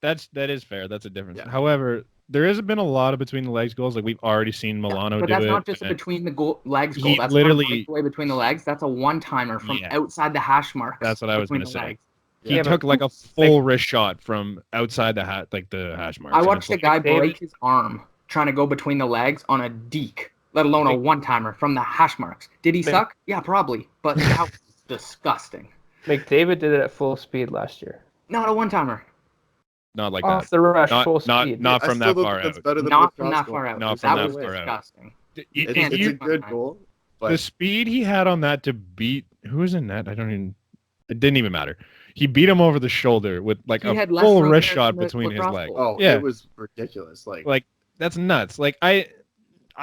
That is fair. That's a difference. Yeah. However, there has been a lot of between the legs goals. Like we've already seen Milano do it. But that's not just a between the legs goal. He That's literally- not a breakaway between the legs. That's a one-timer from outside the hash marks. That's what I was between going to the say. legs. He took like a full wrist shot from outside the hash marks. I watched a guy break his arm trying to go between the legs on a deke, let alone a one-timer from the hash marks. Did he suck? Yeah, probably. But that was disgusting. McDavid did it at full speed last year. Not a one-timer. Not like Off that. the rush, Not- full not- speed. not- from that far That's out. better than Not the from that cross far goal. out. Not from That that was far out. disgusting. It's a good goal. The speed he had on that to beat who was in that? It didn't even matter. He beat him over the shoulder with like He a had less full room wrist there shot than the between his lacrosse legs. goal. Oh, Yeah. it was ridiculous. Like that's nuts. Like I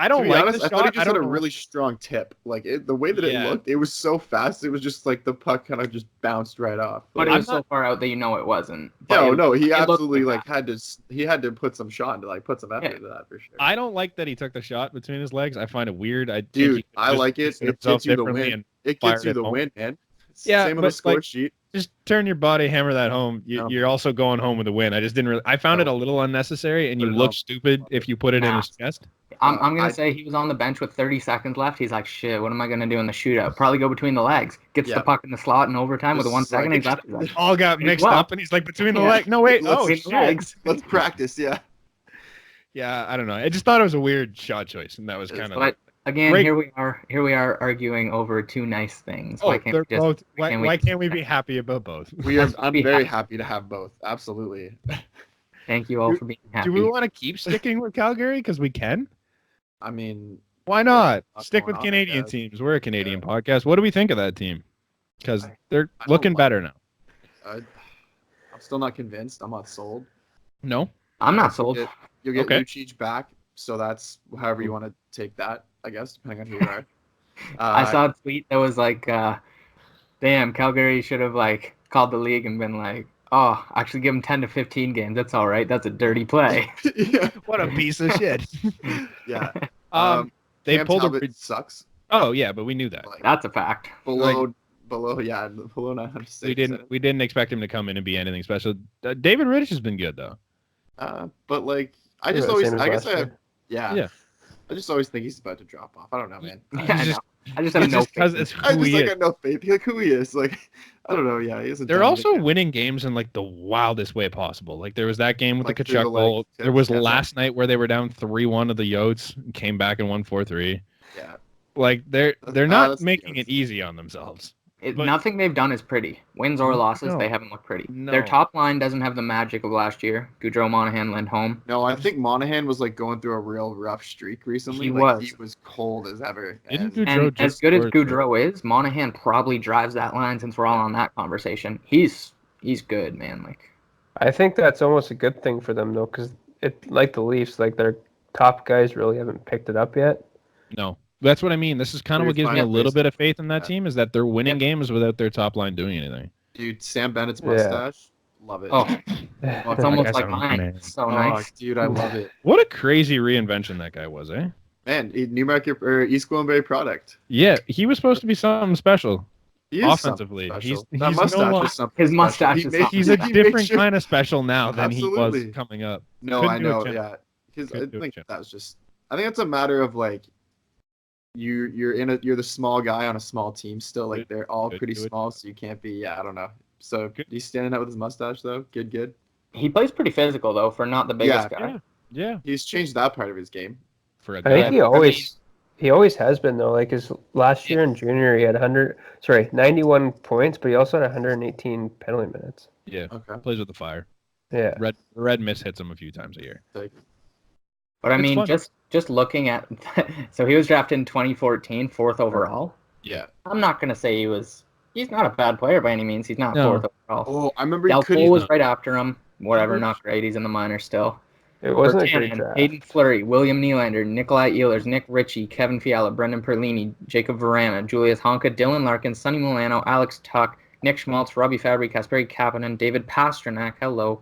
to don't be like honest, the I shot. thought he just I had don't a know. really strong tip. Like the way that it Yeah. looked, it was so fast. It was just like the puck kind of just bounced right off. But Like, it was so far out that you know it wasn't. But no, he it looked absolutely like had to put some shot into like put some effort into that for sure. I don't like that he took the shot between his legs. I find it weird. Dude, I like it. It gets you the win. It fired gets you it the home. win, man. Yeah, Same on but, the score like, sheet. Just turn your body, hammer that home. No. You're also going home with a win. I just didn't really. I found it a little unnecessary, and you Put it look home. stupid if you put it in his chest. I'm going I- to say he was on the bench with 30 seconds left. He's like, shit, what am I going to do in the shootout? Probably go between the legs. Gets the puck in the slot in overtime with Just 1 second. like- He's left. He's like, All got mixed well. up, and he's like between the Yeah. legs. No wait, Let's- oh between shit. the legs. Let's practice, yeah. Yeah, I don't know. I just thought it was a weird shot choice, and that was kind of. But again, Great. here we are arguing over two nice things. Oh, Why can't they're we just, both. why Why can't we- can't we be happy about both? I'm be very happy. happy to have both. Absolutely. Thank you all for being happy. Do we want to keep sticking with Calgary? Because we can. I mean, Why not? What's Stick going with on, Canadian guys? teams. We're a Canadian podcast. What do we think of that team? Because they're I don't looking like better now. I'm still not convinced. I'm not sold. No. I'm not sold. You'll get Okay. Lucic back, so that's however you want to take that, I guess, depending on who you are. I saw a tweet that was like, damn, Calgary should have like called the league and been like, oh, actually give him 10 to 15 games. That's all right. That's a dirty play. yeah. What a piece of shit. Yeah. They Cam pulled Talbot a. sucks. Oh yeah, but we knew that. Like, That's a fact. below 906. We didn't expect him to come in and be anything special. David Rittich has been good though. But like, I Yeah, just same always, as I guess last I have, year. yeah. I just always think he's about to drop off. I don't know, man. Yeah, He's I just- know. I just have It's no just because faith. it's I who just he like is. got no faith. Like who he is. Like I don't know. Yeah, he isn't. They're done also anything. winning games in like the wildest way possible. Like there was that game with Like, the through the Tkachuk goal. legs, There was yeah. last night where they were down 3-1 to the Yotes and came back and won 4-3. Yeah. Like they're not that's making the it easy on themselves. But- Nothing they've done is pretty. Wins or losses, No. they haven't looked pretty. No. Their top line doesn't have the magic of last year. Gaudreau, Monahan, Lindholm. No, I think Monahan was like going through a real rough streak recently. He like, was. He was cold as ever. Didn't and- Gaudreau And as just good as scored? Gaudreau is, Monahan probably drives that line since we're all on that conversation. He's good, man. Like I think that's almost a good thing for them though, because it like the Leafs, like their top guys really haven't picked it up yet. No. That's what I mean. This is kind of Very what gives me a fine little place. bit of faith in that Yeah. team is that they're winning games without their top line doing anything. Dude, Sam Bennett's Yeah. mustache, love it. oh, it's almost guy's like a mine. man. It's so Oh, nice. dude, I love it. What a crazy reinvention that guy was, eh? Man, Newmarket or East Gwillimbury product. Yeah, he was supposed to be something special. He is Offensively, something he's special. That no mustache longer- is something. His special. mustache He is made- something He's a he made different sure- kind of special now than he Absolutely. was coming up. No, Couldn't I do a know. chip. Yeah, because I Couldn't do a think chip. that was just. I think it's a matter of like. You're the small guy on a small team still. Like they're all Couldn't pretty do it. small, so you can't be. Yeah, I don't know. So Good. he's standing out with his mustache though. Good. He plays pretty physical though for not the biggest Yeah. guy. Yeah, He's changed that part of his game. for a I guy. think he always has been though. Like his last year in junior, he had 91 points, but he also had 118 penalty minutes. Yeah, Okay. plays with the fire. Yeah, Red miss hits him a few times a year. Like, But I It's mean, fun. just looking at, so he was drafted in 2014, fourth overall. yeah. I'm not gonna say he's not a bad player by any means. He's not No. fourth overall. Oh, I remember he Del couldn't. Cole was right after him. Whatever, Mhm. not great. He's in the minors still. it wasn't a great Bertanen, draft. Hayden Fleury, William Nylander, Nikolai Ehlers, Nick Ritchie, Kevin Fiala, Brendan Perlini, Jacob Verana, Julius Honka, Dylan Larkin, Sonny Milano, Alex Tuck, Nick Schmaltz, Robbie Fabry, Kasperi Kapanen, David Pasternak. Hello.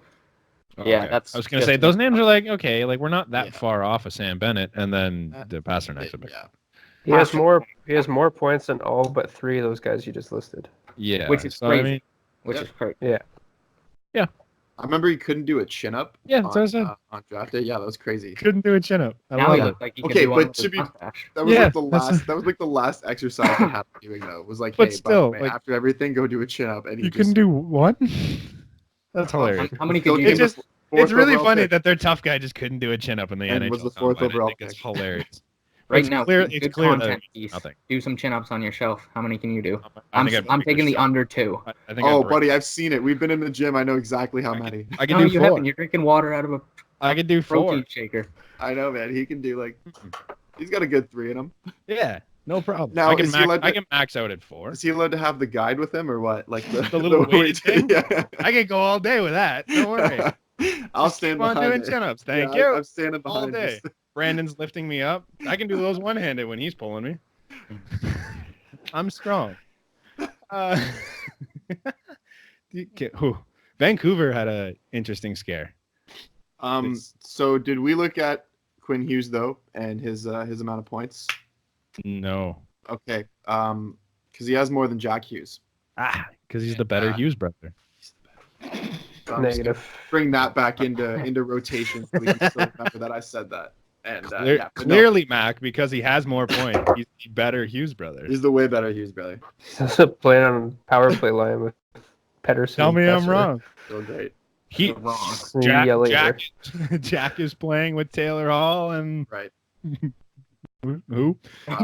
Yeah, Okay. that's I was gonna just- say those names are like okay, like we're not that Yeah. far off of Sam Bennett, and then the Pasternak's a bit. Yeah. He has more points than all but 3 of those guys you just listed. Yeah, Which is so, I crazy. mean, which Yeah. is great. Yeah. Yeah. I remember he couldn't do a chin up. Yeah, that's what I said. On draft day. Yeah, that was crazy. Couldn't do a chin up. I Now love he it. looks like he can Okay, do one but with to his be mustache. that was Yeah, like the that's last. That was like the last exercise he had to do. Though was like, But hey, still, by the way, like- after everything, go do a chin up, and he You just couldn't do one? That's Oh, hilarious. How many Still could you came do? It's the just fourth it's really overall funny pick. that their tough guy just couldn't do a chin up in the And NHL. was the fourth combine. overall I think it's pick. hilarious. Right It's now, clear- good it's clear content that piece. nothing. Do some chin-ups on your shelf. How many can you do? I I'm think taking the under 2. I think Oh, I'd break- buddy, I've seen it. We've been in the gym. I know exactly how many. I can No, do you 4. haven't. You're drinking water out of a I can do 4. protein shaker. I know, man. He can do like. He's got a good 3 in him. Yeah, no problem. Now, I can is he max. allowed to- I can max out at 4. Is he allowed to have the guide with him or what? Like the little weight thing? Yeah. I can go all day with that. Don't worry. I'll Just stand keep on behind doing it. chin-ups. Thank Yeah, you. I'm standing all behind day. this. Brandon's lifting me up. I can do those one-handed when he's pulling me. I'm strong. Vancouver had a interesting scare. So did we look at Quinn Hughes though and his amount of points? No. Okay. Because he has more than Jack Hughes. Because he's the better Hughes brother. So I'm just gonna Negative. bring that back into rotation so we can still remember that I said that. And but no, Clearly, Mac, because he has more points, he's the better Hughes brother. he's the way better Hughes brother. He's also playing on power play line with Pedersen. Tell me I'm Kessler. wrong. Still great. He, You're wrong. Jack is playing with Taylor Hall and Right. who?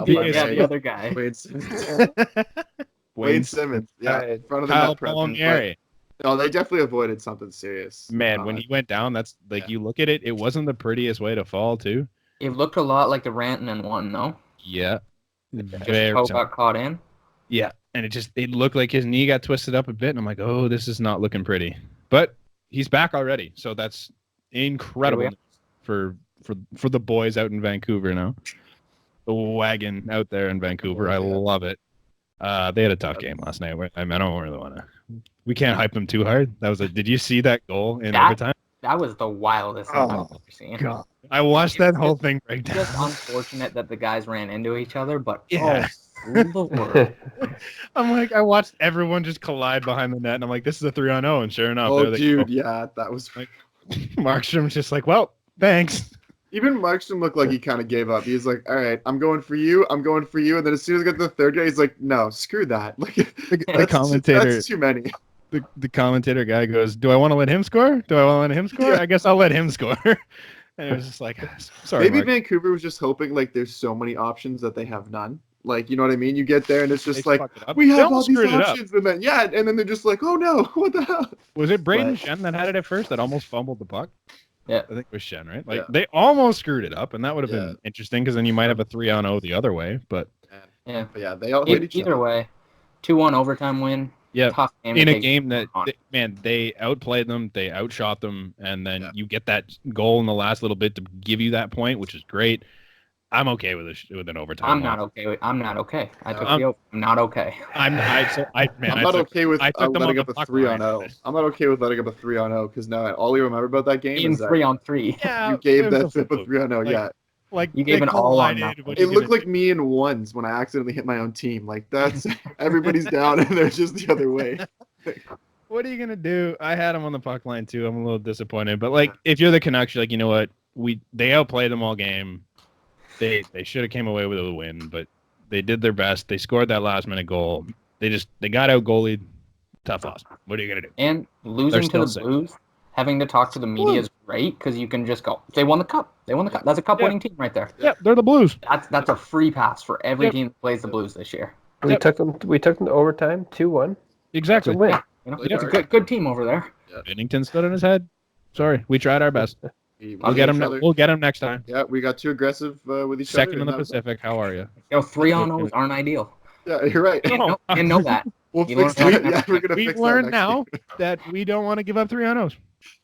He Yeah, is- the other guy. Wade Simmons. Wade Simmons. Yeah. In front of the Kyle net prep. Palmieri. No, they definitely avoided something serious. Man, when he went down, that's like you look at it. It wasn't the prettiest way to fall, too. It looked a lot like the Rantanen one, though. Yeah. Toe got caught in. Yeah, and it looked like his knee got twisted up a bit, and I'm like, oh, this is not looking pretty. But he's back already, so that's incredible news for the boys out in Vancouver now. The wagon out there in Vancouver, I love it. They had a tough game last night. I don't really want to. We can't hype them too hard. That was did you see that goal in overtime? That was the wildest thing I've ever seen. God. I watched that whole thing break down. Just unfortunate that the guys ran into each other, but Yeah. Lord. I'm like, I watched everyone just collide behind the net, and I'm like, this is a 3-on-0, and sure enough, Oh, there they dude, go. yeah, that was. Markstrom's just like, well, thanks. Even Markstrom looked like he kind of gave up. He's like, all right, I'm going for you. And then as soon as I get to the third guy, he's like, no, screw that. Like, The commentator, that's too many. the commentator guy goes, do I want to let him score? Yeah. I guess I'll let him score. And it was just like, sorry, Maybe Mark. Vancouver was just hoping like there's so many options that they have none. Like, you know what I mean? You get there and it's just They like, fucked it up. we They have all almost these screwed it up. options. And then they're just like, oh no, what the hell? Was it Braden But- Shen that had it at first that almost fumbled the puck? Yeah. I think it was Shen, right? Like Yeah. they almost screwed it up, and that would have Yeah. been interesting because then you might have a 3-on-0 the other way. But Yeah. But yeah, they all hit each Either other. way, 2-1 overtime win. yeah, Tough game in to a take game that on. they outplayed them, they outshot them, and then Yeah. you get that goal in the last little bit to give you that point, which is great. I'm okay with an overtime. I'm loss. not okay. I'm not okay. I took I'm- the over. I'm not okay. I'm not okay with I took them letting on up the a puck 3-on-0. line. I'm not okay with letting up a 3-on-0 because now all you remember about that game Being is that 3-on-3. Yeah, you gave it was that a zip a fluke. 3-on-0. Like, Yeah, Like You gave they an all on collided, nothing. what it you looked gonna like me in ones when I accidentally hit my own team. Like that's everybody's down and they're just the other way. What are you gonna do? I had him on the puck line too. I'm a little disappointed, but like, if you're the Canucks, you're like, you know what? They outplayed them all game. They should have came away with a win, but they did their best. They scored that last minute goal. They got out goalied. Tough loss. What are you gonna do? And losing to still the sick. Blues, having to talk to the media is great because you can just go, they won the cup. They won the cup. That's a cup-winning team right there. Yeah, they're the Blues. That's a free pass for every Yep. team that plays the Blues this year. We took them to overtime, 2-1. Exactly. It's a win. You know, Yeah. it's a good team over there. Bennington stood on his head. Sorry, we tried our best. We We'll hit get each him. other. We'll get him next time. Yeah, we got too aggressive with each Second other. in the and that was- Pacific. How are you? 3-on-0s aren't ideal. Yeah, you're right. And know that. We'll You fix learn it. that Yeah, we're gonna We've fix learned that now next that we don't want to give up 3-on-0s. year.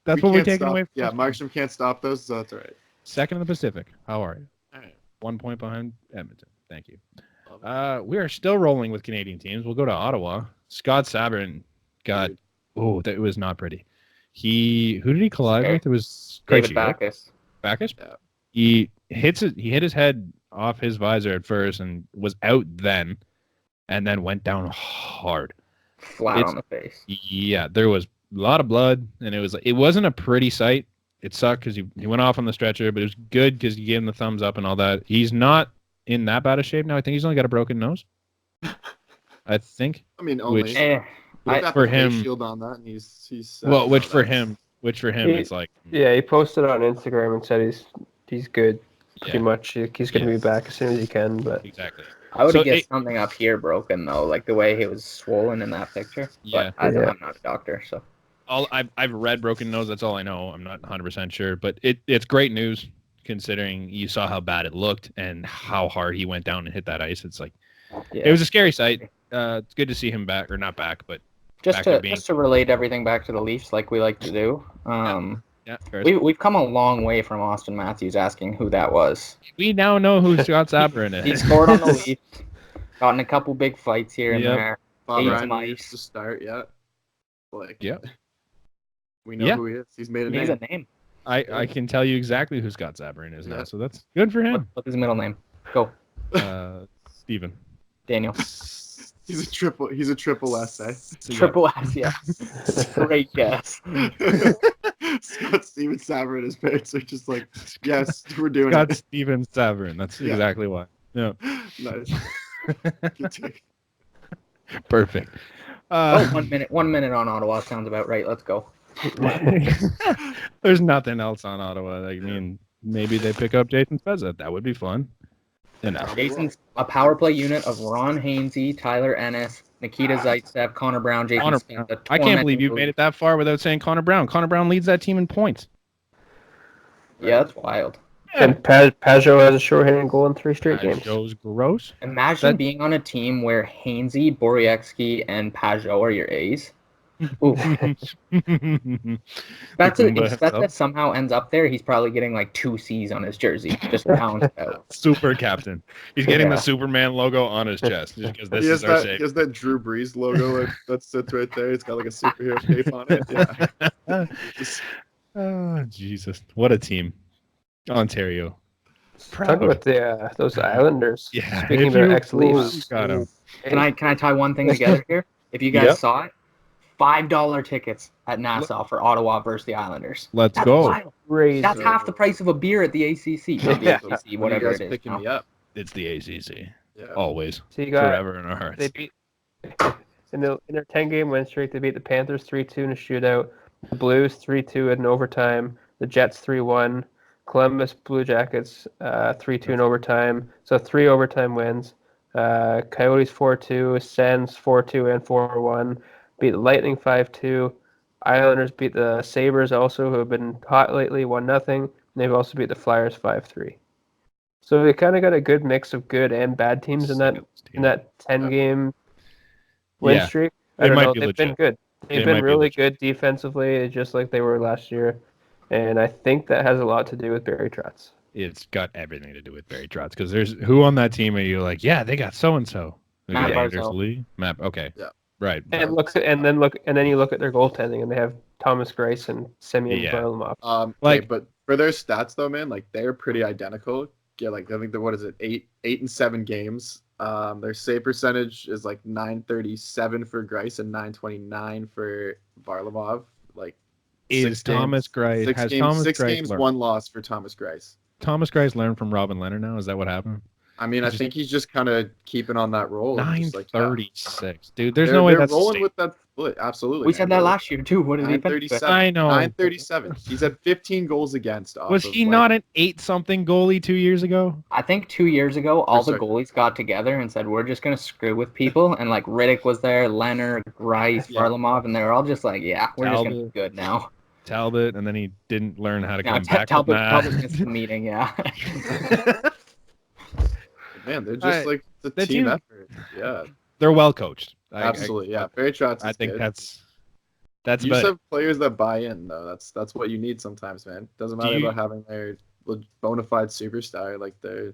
That's what we're can't taking stop- away. From Yeah, this game. Markstrom can't stop those, so that's all right. Second in the Pacific. How are you? All right. 1 point behind Edmonton. Thank you. Love We are still rolling with Canadian teams. We'll go to Ottawa. Scott Sabourin got. Oh, that was not pretty. Who did he collide Okay. with? It was David Krejci, right? Backus. Backus? Yeah. He hit his head off his visor at first and was out then, and then went down hard. Flat It's- on the face. Yeah, there was lot of blood, and it wasn't a pretty sight. It sucked because he went off on the stretcher, but it was good because you gave him the thumbs up and all that. He's not in that bad a shape now. I think he's only got a broken nose. I think. I mean, only. Which, got for the face him, shield on that, and he's well, which for him, it's like. Yeah, he posted on Instagram and said he's good. Pretty much, he's going to be back as soon as he can. But exactly. I would get something up here broken though, like the way he was swollen in that picture. Yeah, but I'm not a doctor, so. I've read broken nose. That's all I know. I'm not 100% sure, but it's great news considering you saw how bad it looked and how hard he went down and hit that ice. It's like it was a scary sight. It's good to see him back, or not back, but just to relate everything back to the Leafs, like we like to do. We've come a long way from Austin Matthews asking who that was. We now know who Scott Sabourin is. He scored on the Leafs. Got in a couple big fights here and there. Bob Ryan used to start, we know who he is. He's made a name. He's a name. I can tell you exactly who Scott Sabourin is now, so that's good for him. What's his middle name? Go. Steven. Daniel. He's a triple S, eh? Triple S, yeah. Great guess. Scott Steven Sabourin, his parents are just like, yes, we're doing Scott it. Steven Sabourin. That's exactly why. Yeah. Nice. Perfect. 1 minute. 1 minute on Ottawa sounds about right. Let's go. There's nothing else on Ottawa. I mean, maybe they pick up Jason Spezza. That would be fun. Jason's a power play unit of Ron Hainsey, Tyler Ennis, Nikita Zaitsev, Connor Brown, Jason Spezza. I can't believe you made it that far without saying Connor Brown. Connor Brown leads that team in points. Yeah, that's wild. And Pajot has a short-handed goal in 3 straight games. Pajot's gross. Imagine being on a team where Hainsey, Boriecki, and Pajot are your A's. Ooh. That somehow ends up there. He's probably getting like 2 C's on his jersey. Just pound out. Super captain. He's getting the Superman logo on his chest. Just because he has that Drew Brees logo that sits right there. It's got like a superhero cape on it. Yeah. Oh, Jesus. What a team. Ontario. Talk about those Islanders. Yeah. Speaking about ex-Leafs. Can I tie one thing together here? If you guys saw it, $5 tickets at Nassau for Ottawa versus the Islanders. Let's go. Wild. That's half the price of a beer at the ACC. ACC, whatever it is. Picking me up. It's the ACC. Yeah. Always. So forever in our hearts. They beat in their 10-game win streak. They beat the Panthers 3-2 in a shootout. The Blues 3-2 in overtime. The Jets 3-1. Columbus Blue Jackets 3-2 in overtime. So 3 overtime wins. Coyotes 4-2. Sens 4-2 and 4-1. Beat the Lightning 5-2. Islanders beat the Sabres also, who have been hot lately, 1-0. And they've also beat the Flyers 5-3. So they kind of got a good mix of good and bad teams in that 10-game win streak. I don't know. They've been good. They've been really good defensively, just like they were last year. And I think that has a lot to do with Barry Trotz. It's got everything to do with Barry Trotz, because there's who on that team are you like, yeah, they got so and so. Matt Barzal. Okay. Yeah. Right. And then you look at their goaltending, and they have Thomas Greiss and Semyon Varlamov. But for their stats though, man, like they're pretty identical. Yeah, like I think what is it, 8 and 7 games. Their save percentage is like .937 for Greiss and .929 for Varlamov. Like Thomas Greiss six games, 1 loss for Thomas Greiss. Thomas Greiss learned from Robin Leonard now? Is that what happened? I mean, I think he's just kind of keeping on that roll. 936, dude. There's no way that's rolling with that split. Absolutely. We said that last year too. What did he finish? I know. 937. He's had 15 goals against. Was he not an 8-something goalie 2 years ago? I think 2 years ago, all the goalies got together and said, "We're just gonna screw with people." And like Riddick was there, Leonard, Greiss, Varlamov, and they were all just like, "Yeah, we're just gonna be good now." Talbot, and then he didn't learn how to come back. Talbot missed the meeting. Yeah. Man, they're just like the team effort. Yeah, they're well coached. Absolutely, Barry Trotz. I think good. that's you just have players that buy in, though. That's what you need sometimes, man. Doesn't matter about having their bona fide superstar. Like they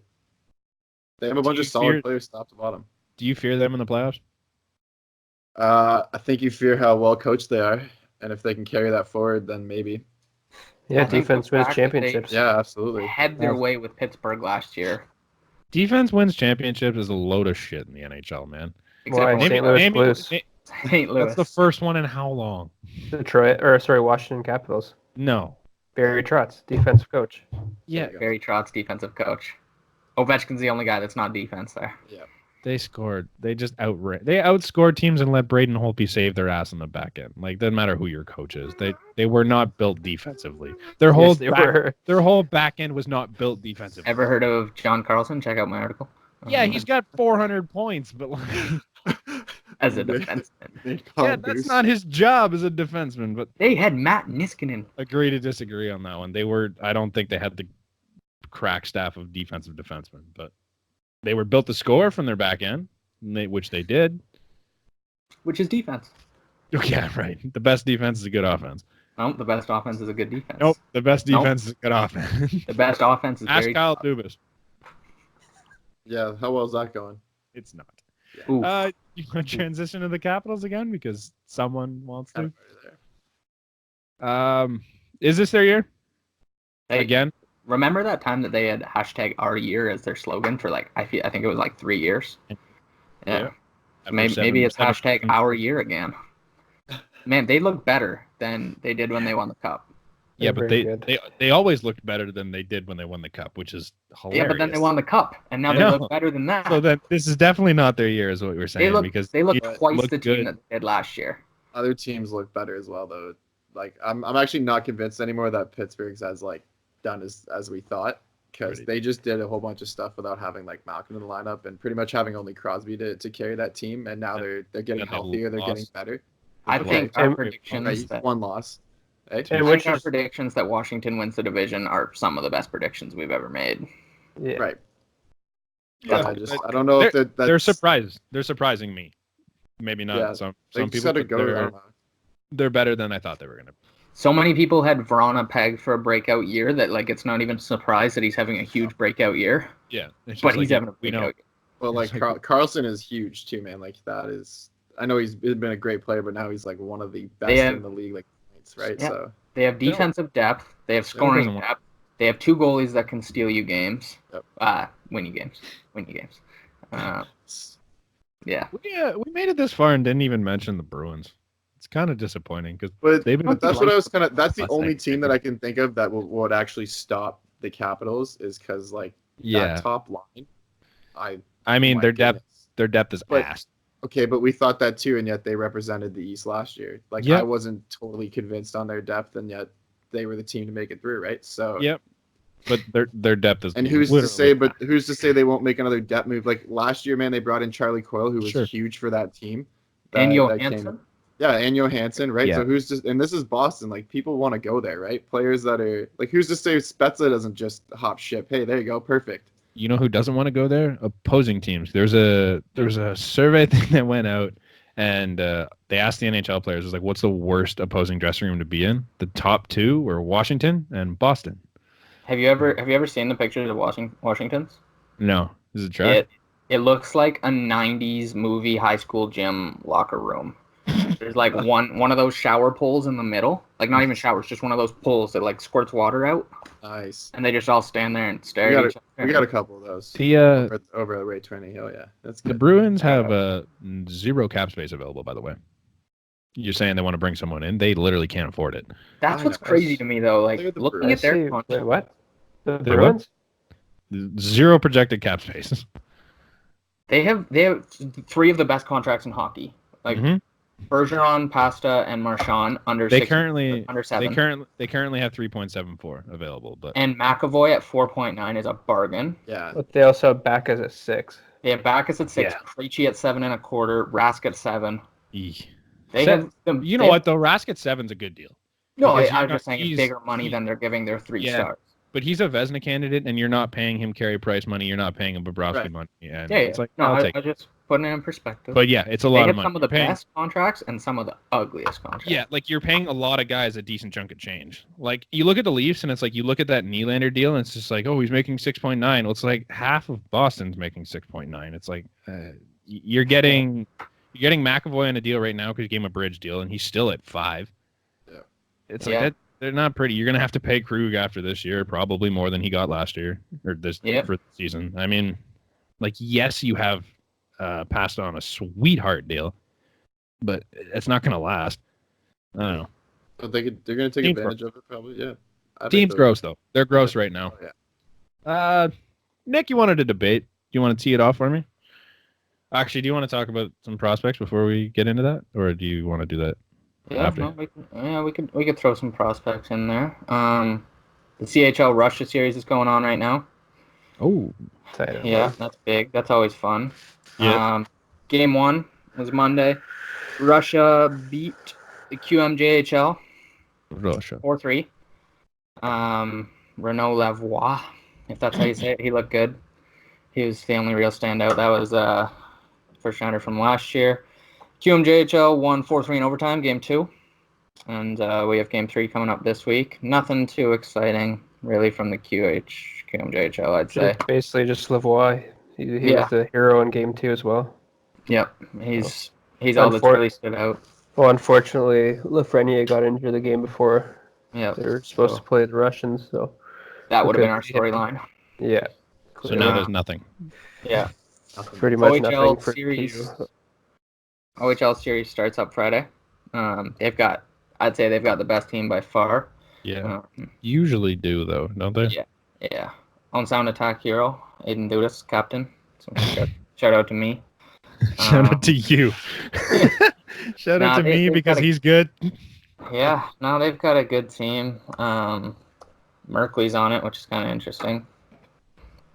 have a bunch of solid players top to bottom. Do you fear them in the playoffs? I think you fear how well coached they are, and if they can carry that forward, then maybe. Yeah, defense wins championships. Yeah, absolutely. Had their way with Pittsburgh last year. Defense wins championships is a load of shit in the NHL, man. St. Louis Blues. St. Louis. That's the first one in how long? Washington Capitals. No. Barry Trotz, defensive coach. Yeah. Barry Trotz, defensive coach. Ovechkin's the only guy that's not defense there. Yeah. They scored. They just They outscored teams and let Braden Holtby save their ass on the back end. Like, doesn't matter who your coach is. They were not built defensively. Their whole back end was not built defensively. Ever heard of John Carlson? Check out my article. Yeah, he's got 400 points, but like, as a defenseman. Yeah, that's not his job as a defenseman. But they had Matt Niskanen. Agree to disagree on that one. I don't think they had the crack staff of defensive defensemen, but they were built to score from their back end, which they did. Which is defense. Yeah, right. The best defense is a good offense. No, the best offense is a good defense. Nope, the best defense is a good offense. The best offense is Ask Kyle Dubas. Yeah, how well is that going? It's not. Yeah. You want to transition to the Capitals again because someone wants to? Is this their year? Hey, again? Remember that time that they had #our year as their slogan for I think it was 3 years. Yeah. Maybe it's #our year again. Man, they look better than they did when they won the cup. Yeah, but they always looked better than they did when they won the cup, which is hilarious. Yeah, but then they won the cup, and now they look better than that. So then this is definitely not their year, is what we're saying. They look twice the team that they did last year. Other teams look better as well, though. Like I'm actually not convinced anymore that Pittsburgh's as done as we thought, because they just did a whole bunch of stuff without having Malkin in the lineup and pretty much having only Crosby to carry that team, and now they're getting healthier, they're getting better. I think our predictions one loss. Right? Our predictions that Washington wins the division are some of the best predictions we've ever made. Yeah. Right. Yeah, I don't know if they're surprised. They're surprising me. Maybe not. Yeah, some people. They're better than I thought they were gonna. So many people had Vrana pegged for a breakout year that it's not even a surprise that he's having a huge breakout year. Yeah, but he's having a breakout year. Well, Carlson is huge too, man. That is. I know he's been a great player, but now he's one of the best in the league, points, right? Yeah. So they have defensive depth. They have scoring depth. They have 2 goalies that can steal you games. Yep. Win you games. Yeah. We made it this far and didn't even mention the Bruins. It's kind of disappointing because that's what I was that's the only team that I can think of that would actually stop the Capitals is because that top line. I mean their depth is ass. Okay, but we thought that too, and yet they represented the East last year. I wasn't totally convinced on their depth, and yet they were the team to make it through, right? So yep. But their depth is. And who's to say? But who's to say they won't make another depth move? Last year, man, they brought in Charlie Coyle, who was huge for that team. And Johansson. Yeah, and Johansson, right? Yeah. So and this is Boston. People want to go there, right? Players that are who's to say Spezza doesn't just hop ship? Hey, there you go, perfect. You know who doesn't want to go there? Opposing teams. There's a survey thing that went out, and they asked the NHL players, "Was what's the worst opposing dressing room to be in?" The top 2 were Washington and Boston. Have you ever seen the pictures of Washington's? No. Is it trash? It looks like a 90s movie high school gym locker room. There's one of those shower poles in the middle. Not even showers, just one of those poles that squirts water out. Nice. And they just all stand there and stare at each other. We got a couple of those. Over at Ray 20. Oh yeah. That's good. The Bruins have 0 cap space available, by the way. You're saying they want to bring someone in? They literally can't afford it. That's what's crazy to me, though. Looking at their contract. What? The Bruins? 0 projected cap space. They have 3 of the best contracts in hockey. Bergeron, Pasta, and Marchand under 7. They currently have 3.74 available, but and McAvoy at 4.9 is a bargain. Yeah. But they also have Backus at 6. They have Backus at 6, Krejci at 7.25, Rask at 7. You know what though? Rask at 7's a good deal. No, I was just saying it's bigger money than they're giving their 3 stars. But he's a Vezina candidate, and you're not paying him Carey Price money. You're not paying him Bobrovsky money. And it's I just putting it in perspective. But yeah, it's a lot of money. They have some of the best contracts and some of the ugliest contracts. Yeah, you're paying a lot of guys a decent chunk of change. You look at the Leafs, and it's you look at that Nylander deal, and it's just he's making 6.9. Well, it's half of Boston's making 6.9. It's you're getting McAvoy on a deal right now because you gave him a bridge deal, and he's still at 5. Yeah. It's that. They're not pretty. You're going to have to pay Krug after this year, probably more than he got last year or for the season. I mean, yes, you have passed on a sweetheart deal, but it's not going to last. I don't know. But they're going to take Team's advantage of it, probably. Yeah. I think Team's those- gross though. They're gross right now. Oh, yeah. Nick, you wanted to debate. Do you want to tee it off for me? Actually, do you want to talk about some prospects before we get into that, or do you want to do that? Yeah, after? no, we could throw some prospects in there. The CHL Russia series is going on right now. Oh, Yeah, that's big. That's always fun. Yeah. Game 1 was Monday. Russia beat the QMJHL Russia. 4-3. Renaud Lavoie, if that's how you say it, he looked good. He was the only real standout. That was first rounder from last year. QMJHL won 4-3 in overtime, game 2. And we have game 3 coming up this week. Nothing too exciting, really, from the QMJHL, I'd say. Basically just Lavoie. He was the hero in game 2 as well. Yep, he's all that's really stood out. Well, unfortunately, Lafreniere got injured the game before. Yeah, they were supposed to play the Russians, so that would have been our storyline. Yeah. So now there's nothing. Yeah, pretty much OHL nothing for series. OHL series starts up Friday. I'd say they've got the best team by far. Yeah, usually do though, don't they? Yeah. On sound attack hero, Aiden Dudas, captain. So shout out to me. Shout out to you. Shout out to me because he's good. Yeah, no, they've got a good team. Merkley's on it, which is kind of interesting.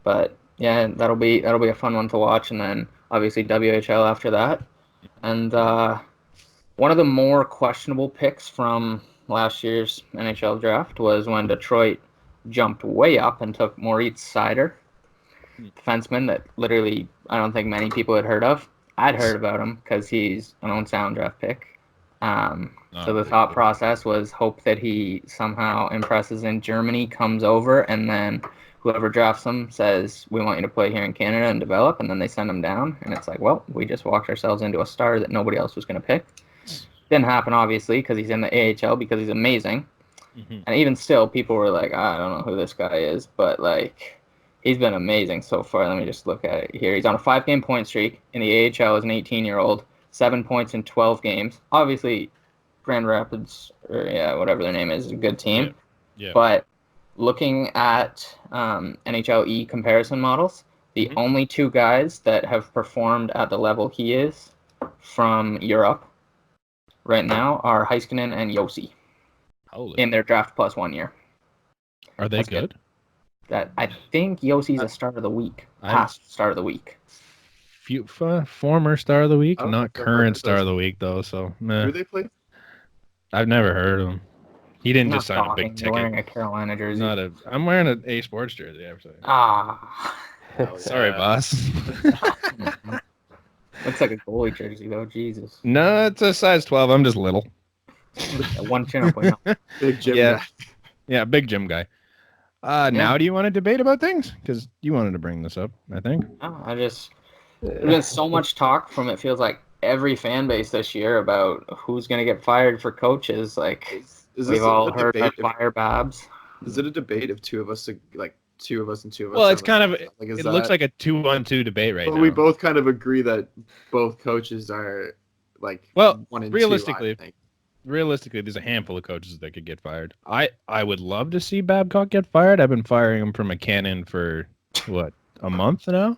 But yeah, that'll be a fun one to watch, and then obviously WHL after that. And one of the more questionable picks from last year's NHL draft was when Detroit jumped way up and took Moritz Seider, defenseman that literally I don't think many people had heard of. I'd heard about him because he's an own sound draft pick. So the thought process was hope that he somehow impresses in Germany, comes over, and then whoever drafts him says, we want you to play here in Canada and develop, and then they send him down. And it's like, well, we just walked ourselves into a star that nobody else was going to pick. Didn't happen, obviously, because he's in the AHL, because he's amazing. Mm-hmm. And even still, people were like, I don't know who this guy is, but like, he's been amazing so far. Let me just look at it here. He's on a 5-game point streak in the AHL as an 18-year-old, 7 points in 12 games. Obviously, Grand Rapids, or whatever their name is a good team. Yeah. But looking at NHL comparison models, the only 2 guys that have performed at the level he is from Europe right now are Heiskanen and Josi in their draft plus 1 year. Are they good? That I think Yossi's a start of the week. Past start of the week. Former star of the week, not current star of the week though. So meh. Who they play? I've never heard of him. He didn't just sign a big ticket. You're wearing a Carolina jersey. I'm wearing an A Sports jersey. Actually. Sorry, boss. Looks like a goalie jersey though. Jesus. No, it's a size 12. I'm just little. One chin up. Big gym guy. Yeah, big gym guy. Now do you want to debate about things? Because you wanted to bring this up, I think. There's been so much talk from it feels like every fan base this year about who's going to get fired for coaches. Like we've all heard of fire Babs. Is it a debate of two of us and two of us? Well, it's kind of it looks like a 2-on-2 debate right now. We both kind of agree that both coaches are like 1 and 2. Realistically, there's a handful of coaches that could get fired. I would love to see Babcock get fired. I've been firing him from a cannon for a month now.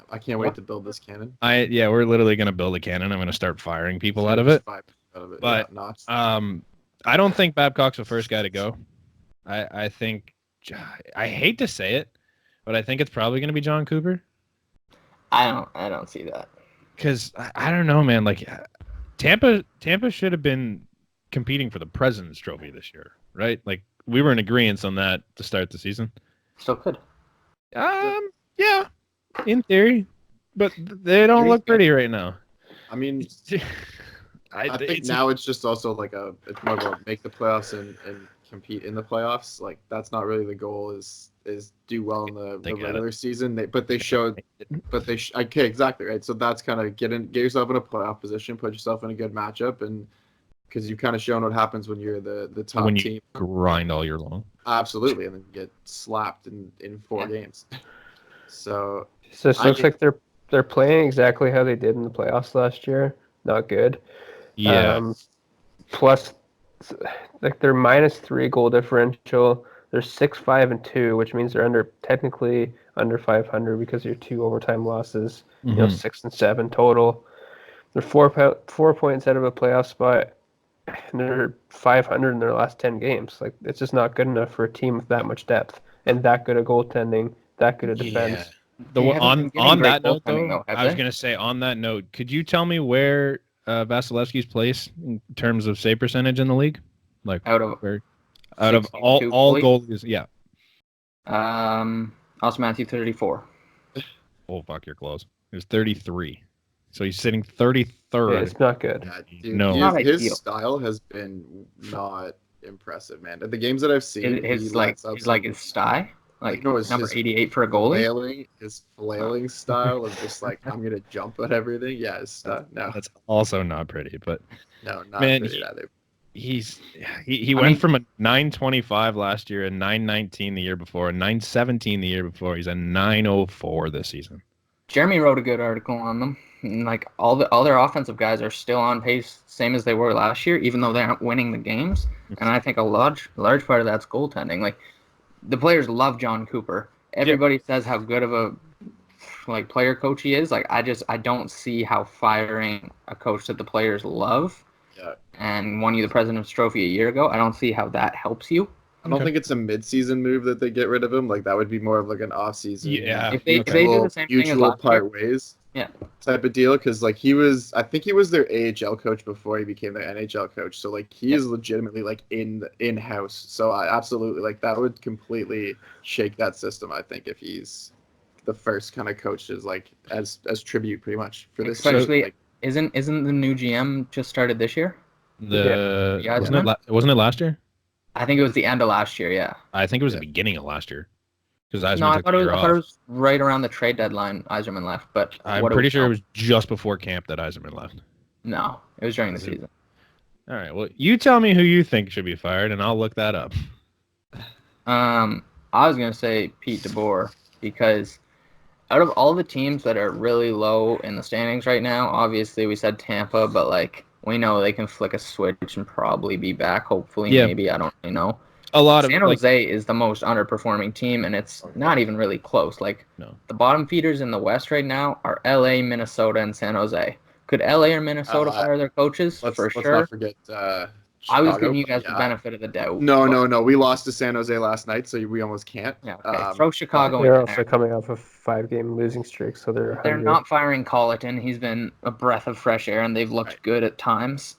I can't wait to build this cannon. We're literally going to build a cannon. I'm going to start firing people out of it. But I don't think Babcock's the first guy to go. I think I hate to say it, but I think it's probably going to be John Cooper. I don't see that. Because I don't know, man. Like Tampa should have been competing for the President's Trophy this year, right? Like we were in agreement on that to start the season. Still could. Yeah, in theory, but they don't look pretty right now. I mean, I think now it's just also like it's more about make the playoffs and compete in the playoffs. Like that's not really the goal. Is do well in the regular season. Okay, exactly right. So that's kind of get yourself in a playoff position, put yourself in a good matchup, and because you've kind of shown what happens when you're the top when team. You grind all year long. Absolutely, and then get slapped in 4 games. So it looks like they're playing exactly how they did in the playoffs last year. Not good. Yeah. Plus like they're -3 goal differential. They're 6-5-2, which means they're technically under 500 because of your 2 overtime losses. Mm-hmm. 6 and 7 total. They're 4 points out of a playoff spot, and they're 500 in their last 10 games. Like, it's just not good enough for a team with that much depth and that good of goaltending, that good of defense. On that note, though, I was going to say, on that note, could you tell me where Vasilevsky's place in terms of save percentage in the league? Like out of all goalies, yeah. Also Matthew 34. Oh fuck, you're close. It was 33. So he's sitting 33rd. Yeah, it's not good. Yeah, dude, No. his style has been not impressive, man. At the games that I've seen, His style, like no, it's number his 88 for a goalie. His flailing style of just like I'm gonna jump at everything. Yeah, his style. No, that's also not pretty. But no, not man, pretty either. He went from a 925 last year, a 919 the year before, a 917 the year before. He's a 904 this season. Jeremy wrote a good article on them. And like all their offensive guys are still on pace, same as they were last year, even though they aren't winning the games. And I think a large part of that's goaltending. Like the players love John Cooper. Everybody says how good of a player coach he is. Like I don't see how firing a coach that the players love and won you the President's Trophy a year ago, I don't see how that helps you. I don't think it's a mid-season move that they get rid of him. Like that would be more of like an off-season. Yeah, if they do the same thing as last part ways. Yeah, type of deal, because like I think he was their AHL coach before he became their NHL coach. So like he is legitimately like in-house. So I absolutely like that would completely shake that system. I think if he's the first kind of coach is like as tribute pretty much for this. Especially isn't the new GM just started this year? Wasn't it last year? I think it was the end of last year. Yeah, I think it was the beginning of last year. I thought it was right around the trade deadline. Yzerman left, but I'm pretty sure it was just before camp that Yzerman left. No, it was during the season. All right. Well, you tell me who you think should be fired, and I'll look that up. I was gonna say Pete DeBoer because out of all the teams that are really low in the standings right now, obviously we said Tampa, but like we know they can flick a switch and probably be back. Hopefully, maybe I don't really know. San Jose is the most underperforming team, and it's not even really close. Like the bottom feeders in the West right now are LA, Minnesota, and San Jose. Could LA or Minnesota fire their coaches? Let's sure. Not forget I was giving you guys the benefit of the doubt. No. We lost to San Jose last night, so we almost can't. Yeah, okay. Throw Chicago in there. They're also coming off a 5-game losing streak, so they're not firing Colleton. He's been a breath of fresh air, and they've looked good at times.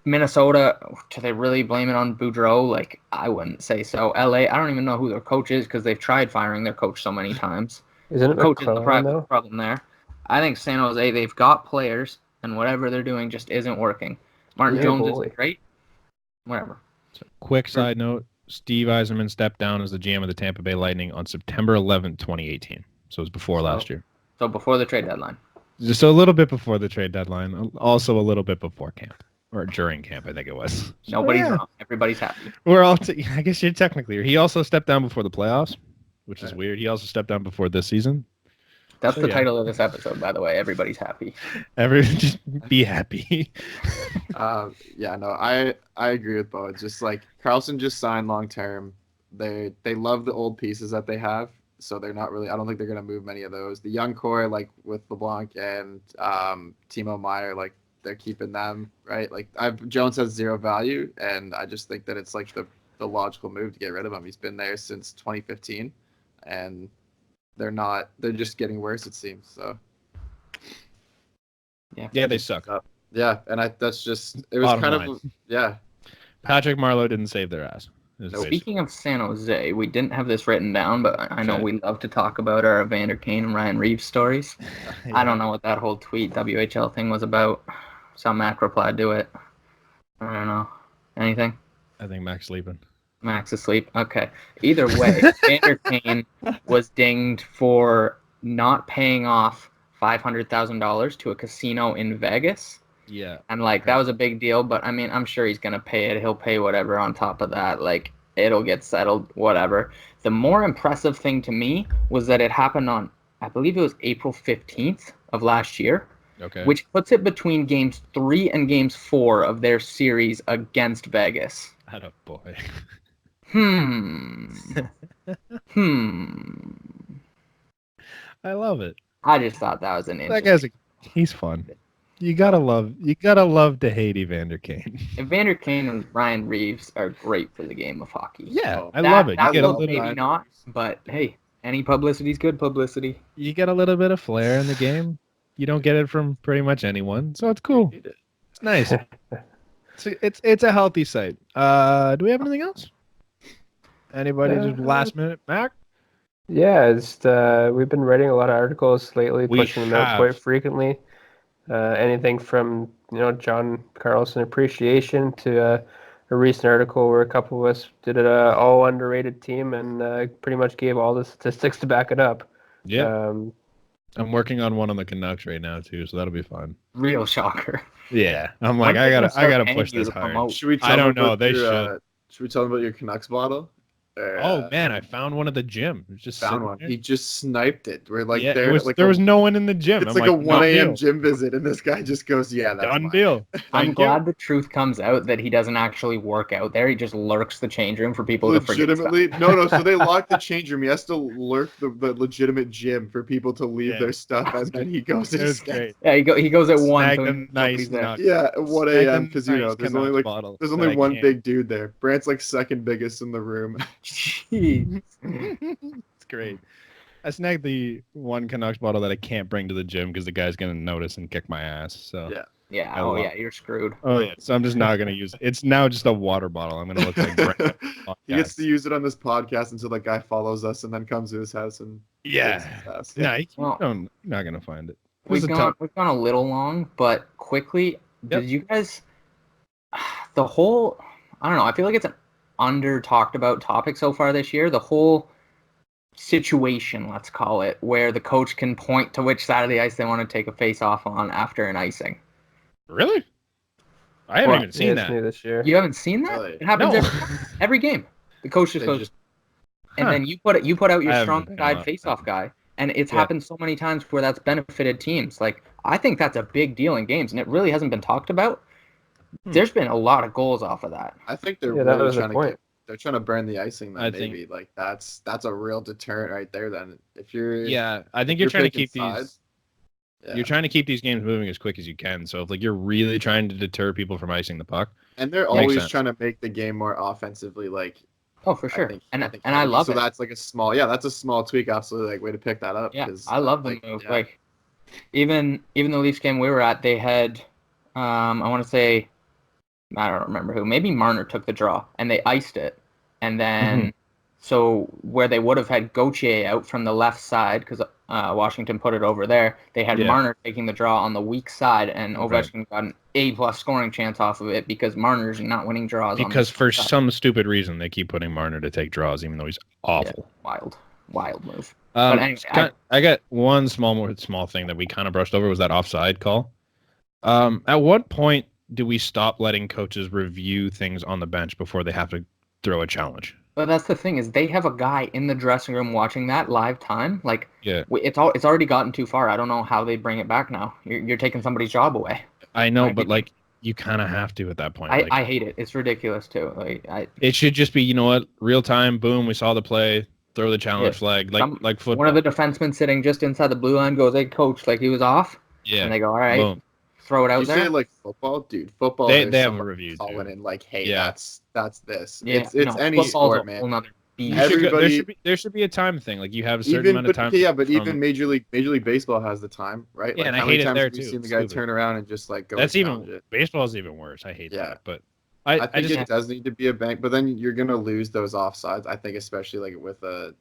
Minnesota, do they really blame it on Boudreau? Like, I wouldn't say so. LA, I don't even know who their coach is because they've tried firing their coach so many times. Isn't it coach is the problem there? I think San Jose, they've got players, and whatever they're doing just isn't working. Martin Jones is great. Whatever. So, quick side note, Steve Yzerman stepped down as the GM of the Tampa Bay Lightning on September 11th, 2018. So it was before last year. So before the trade deadline. Just a little bit before the trade deadline. Also a little bit before camp. Or during camp, I think it was. Nobody's wrong. Everybody's happy. We're all. I guess you're technically. He also stepped down before the playoffs, which is weird. He also stepped down before this season. That's the title of this episode, by the way. Everybody's happy. Just be happy. I agree with Bo. It's just like Carlson just signed long term. They love the old pieces that they have, so they're not really. I don't think they're gonna move many of those. The young core, like with LeBlanc and Timo Meier, like. They're keeping them, right? Like Jones has zero value, and I just think that it's like the logical move to get rid of him. He's been there since 2015, and they're just getting worse, it seems. So yeah, they suck. Yeah, and it was bottom kind line. Of Patrick Marleau didn't save their ass. Speaking of San Jose, we didn't have this written down, but I know we love to talk about our Evander Kane and Ryan Reeves stories. I don't know what that whole tweet WHL thing was about. Some Mac replied to it. I don't know. Anything? I think Mac's sleeping. Mac's asleep. Okay. Either way, Evander Kane was dinged for not paying off $500,000 to a casino in Vegas. Yeah. And that was a big deal, but I mean, I'm sure he's going to pay it. He'll pay whatever on top of that. It'll get settled, whatever. The more impressive thing to me was that it happened on, I believe it was April 15th of last year. Okay. which puts it between games 3 and games 4 of their series against Vegas. Atta boy. I love it. I just thought that was an That interesting. he's fun. You gotta love to hate Evander Kane. Evander Kane and Ryan Reeves are great for the game of hockey. Yeah, Oh, I love it. You get a That's little, maybe not, but hey, any publicity is good publicity. you get a little bit of flair in the game. You don't get it from pretty much anyone, so it's cool. It's nice. It's a healthy site. Do we have anything else? Anybody just last minute, Mac? Yeah, we've been writing a lot of articles lately, pushing them out quite frequently. Anything from John Carlson appreciation to a recent article where a couple of us did an all underrated team and pretty much gave all the statistics to back it up. Yeah. I'm working on one on the Canucks right now too, so that'll be fun. Real shocker. Yeah, I'm like I gotta push this hard. Should we tell I don't them know. about They should. Should we tell them about your Canucks bottle? Oh man, I found one at the gym. It's just found one. there. He just sniped it. We're like, there was no one in the gym. It's I'm like a 1 a.m. deal. gym visit, and this guy just goes, "Yeah, that's Done mine." deal. I'm glad the truth comes out that he doesn't actually work out there. He just lurks the change room for people to forget stuff. Legitimately, no. So they lock the change room. He has to lurk the legitimate gym for people to leave their stuff, and then he goes. It was great. Yeah, he goes at 1. Snagged So a nice knock. Yeah, at 1 a.m. because there's only bottle there's that only I one can't- big dude there. Brant's like second biggest in the room. Jeez. It's great. I snagged the one Canucks bottle that I can't bring to the gym because the guy's gonna notice and kick my ass. So Yeah. Yeah, you're screwed. Oh yeah. So I'm just not gonna use it. It's now just a water bottle. I'm gonna look like Brent. He gets to use it on this podcast until that guy follows us and then comes to his house and Nah, Well, you're not gonna find it. We've gone a little long, but quickly, did you guys the whole I don't know, I feel like it's an under talked about topic so far this year, the whole situation, let's call it, where the coach can point to which side of the ice they want to take a face off on after an icing. Really? I haven't even seen that. New this year. You haven't seen that? Really? It happens No. every game. The coach just goes, and then you put out your strong side face-off guy, and it's happened so many times where that's benefited teams. Like, I think that's a big deal in games, and it really hasn't been talked about. There's been a lot of goals off of that. I think they're that really was trying the to point. they're trying to burn the icing. Then I maybe think- like that's a real deterrent right there. Then if you're I think you're trying to picking keep sides, You're trying to keep these games moving as quick as you can. So if like you're really trying to deter people from icing the puck, and they're Makes always sense. trying to make the game more offensively. Like Oh, for sure. I I think love so it. that's like a small tweak. Absolutely, like way to pick that up. Yeah, 'cause, I love the like, move. yeah. Like, even the Leafs game we were at, they had, I want to say, I don't remember who. Maybe Marner took the draw, and they iced it. And then, so where they would have had Gauthier out from the left side, because Washington put it over there, they had Marner taking the draw on the weak side, and Ovechkin got an A+ scoring chance off of it because Marner's not winning draws. because for some stupid reason they keep putting Marner to take draws, even though he's awful. Yeah, wild move. But anyway, I got one small thing that we kind of brushed over was that offside call. At what point do we stop letting coaches review things on the bench before they have to throw a challenge? But that's the thing is they have a guy in the dressing room watching that live time. Like, Yeah. it's already gotten too far. I don't know how they bring it back now. You're taking somebody's job away. I know, but like you kind of have to at that point. I hate it. It's ridiculous too. It should just be, you know what, real time. Boom, we saw the play. Throw the challenge flag, like football. One of the defensemen sitting just inside the blue line goes, "Hey, coach, like he was off." Yeah. And they go, "All right, Boom. throw it out You there." say like football, dude. Football. They there's have a somebody review, calling dude. in like, hey, Yeah. that's this. Yeah, It's no, any football's sport, a man. whole nother beast. There should be a time thing. Like you have a certain Even amount of time. even Major League Baseball has the time, right? Yeah, like, and I how many hate it times there, have you too. seen the It's guy stupid. turn around and just like go? That's challenge even it. baseball's even worse. I hate that. But I I think just it does need to be a bank, but then you're gonna lose those offsides. I think, especially like with a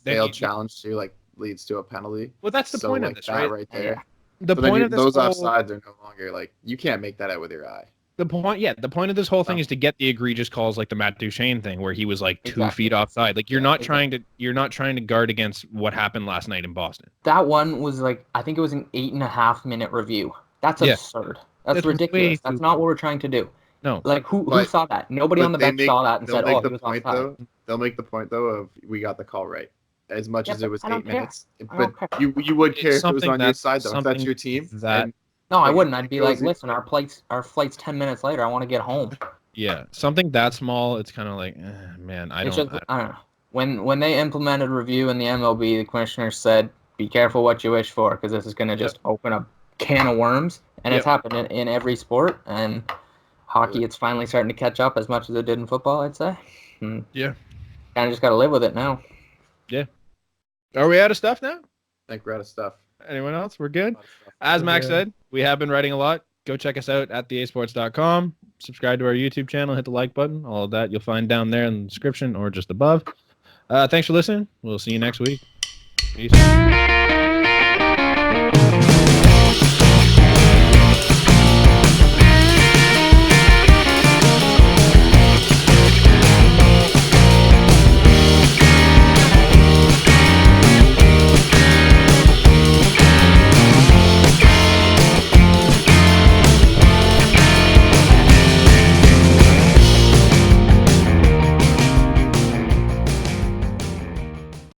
failed challenge too, like leads to a penalty. well, that's the So, point like, of this, that right? there. Yeah. The So then point of this those whole, offsides are no longer like you can't make that out with your eye. the point of this whole thing is to get the egregious calls like the Matt Duchene thing where he was like 2 feet offside. Like you're not trying to guard against what happened last night in Boston. That one was like, I think it was an 8.5 minute review. That's absurd. That's ridiculous. That's not what we're trying to do. No. Like who But- saw that? Nobody on the bench saw that and they'll said, make "Oh, the he was point offside." though. They'll make the point though of we got the call right. as much as it was I don't 8 care. minutes. I But don't care. you would care if it was something on your that's- side, though. If that's your something team. that- No, I Like, wouldn't. I'd be like, goes- listen, our flight's 10 minutes later. I want to get home. Yeah, something that small. It's kind of like, man, I It's don't. just, I don't know. When they implemented review in the MLB, the commissioner said, "Be careful what you wish for, because this is going to just open a can of worms." And it's happened in every sport. And hockey, it's finally starting to catch up as much as it did in football, I'd say. Yeah. Kind of just got to live with it now. Yeah. Are we out of stuff now? I think we're out of stuff. Anyone else? We're good. A lot of stuff. As Max said, we have been writing a lot. Go check us out at theasports.com. Subscribe to our YouTube channel. Hit the like button. All of that you'll find down there in the description or just above. Thanks for listening. We'll see you next week. Peace.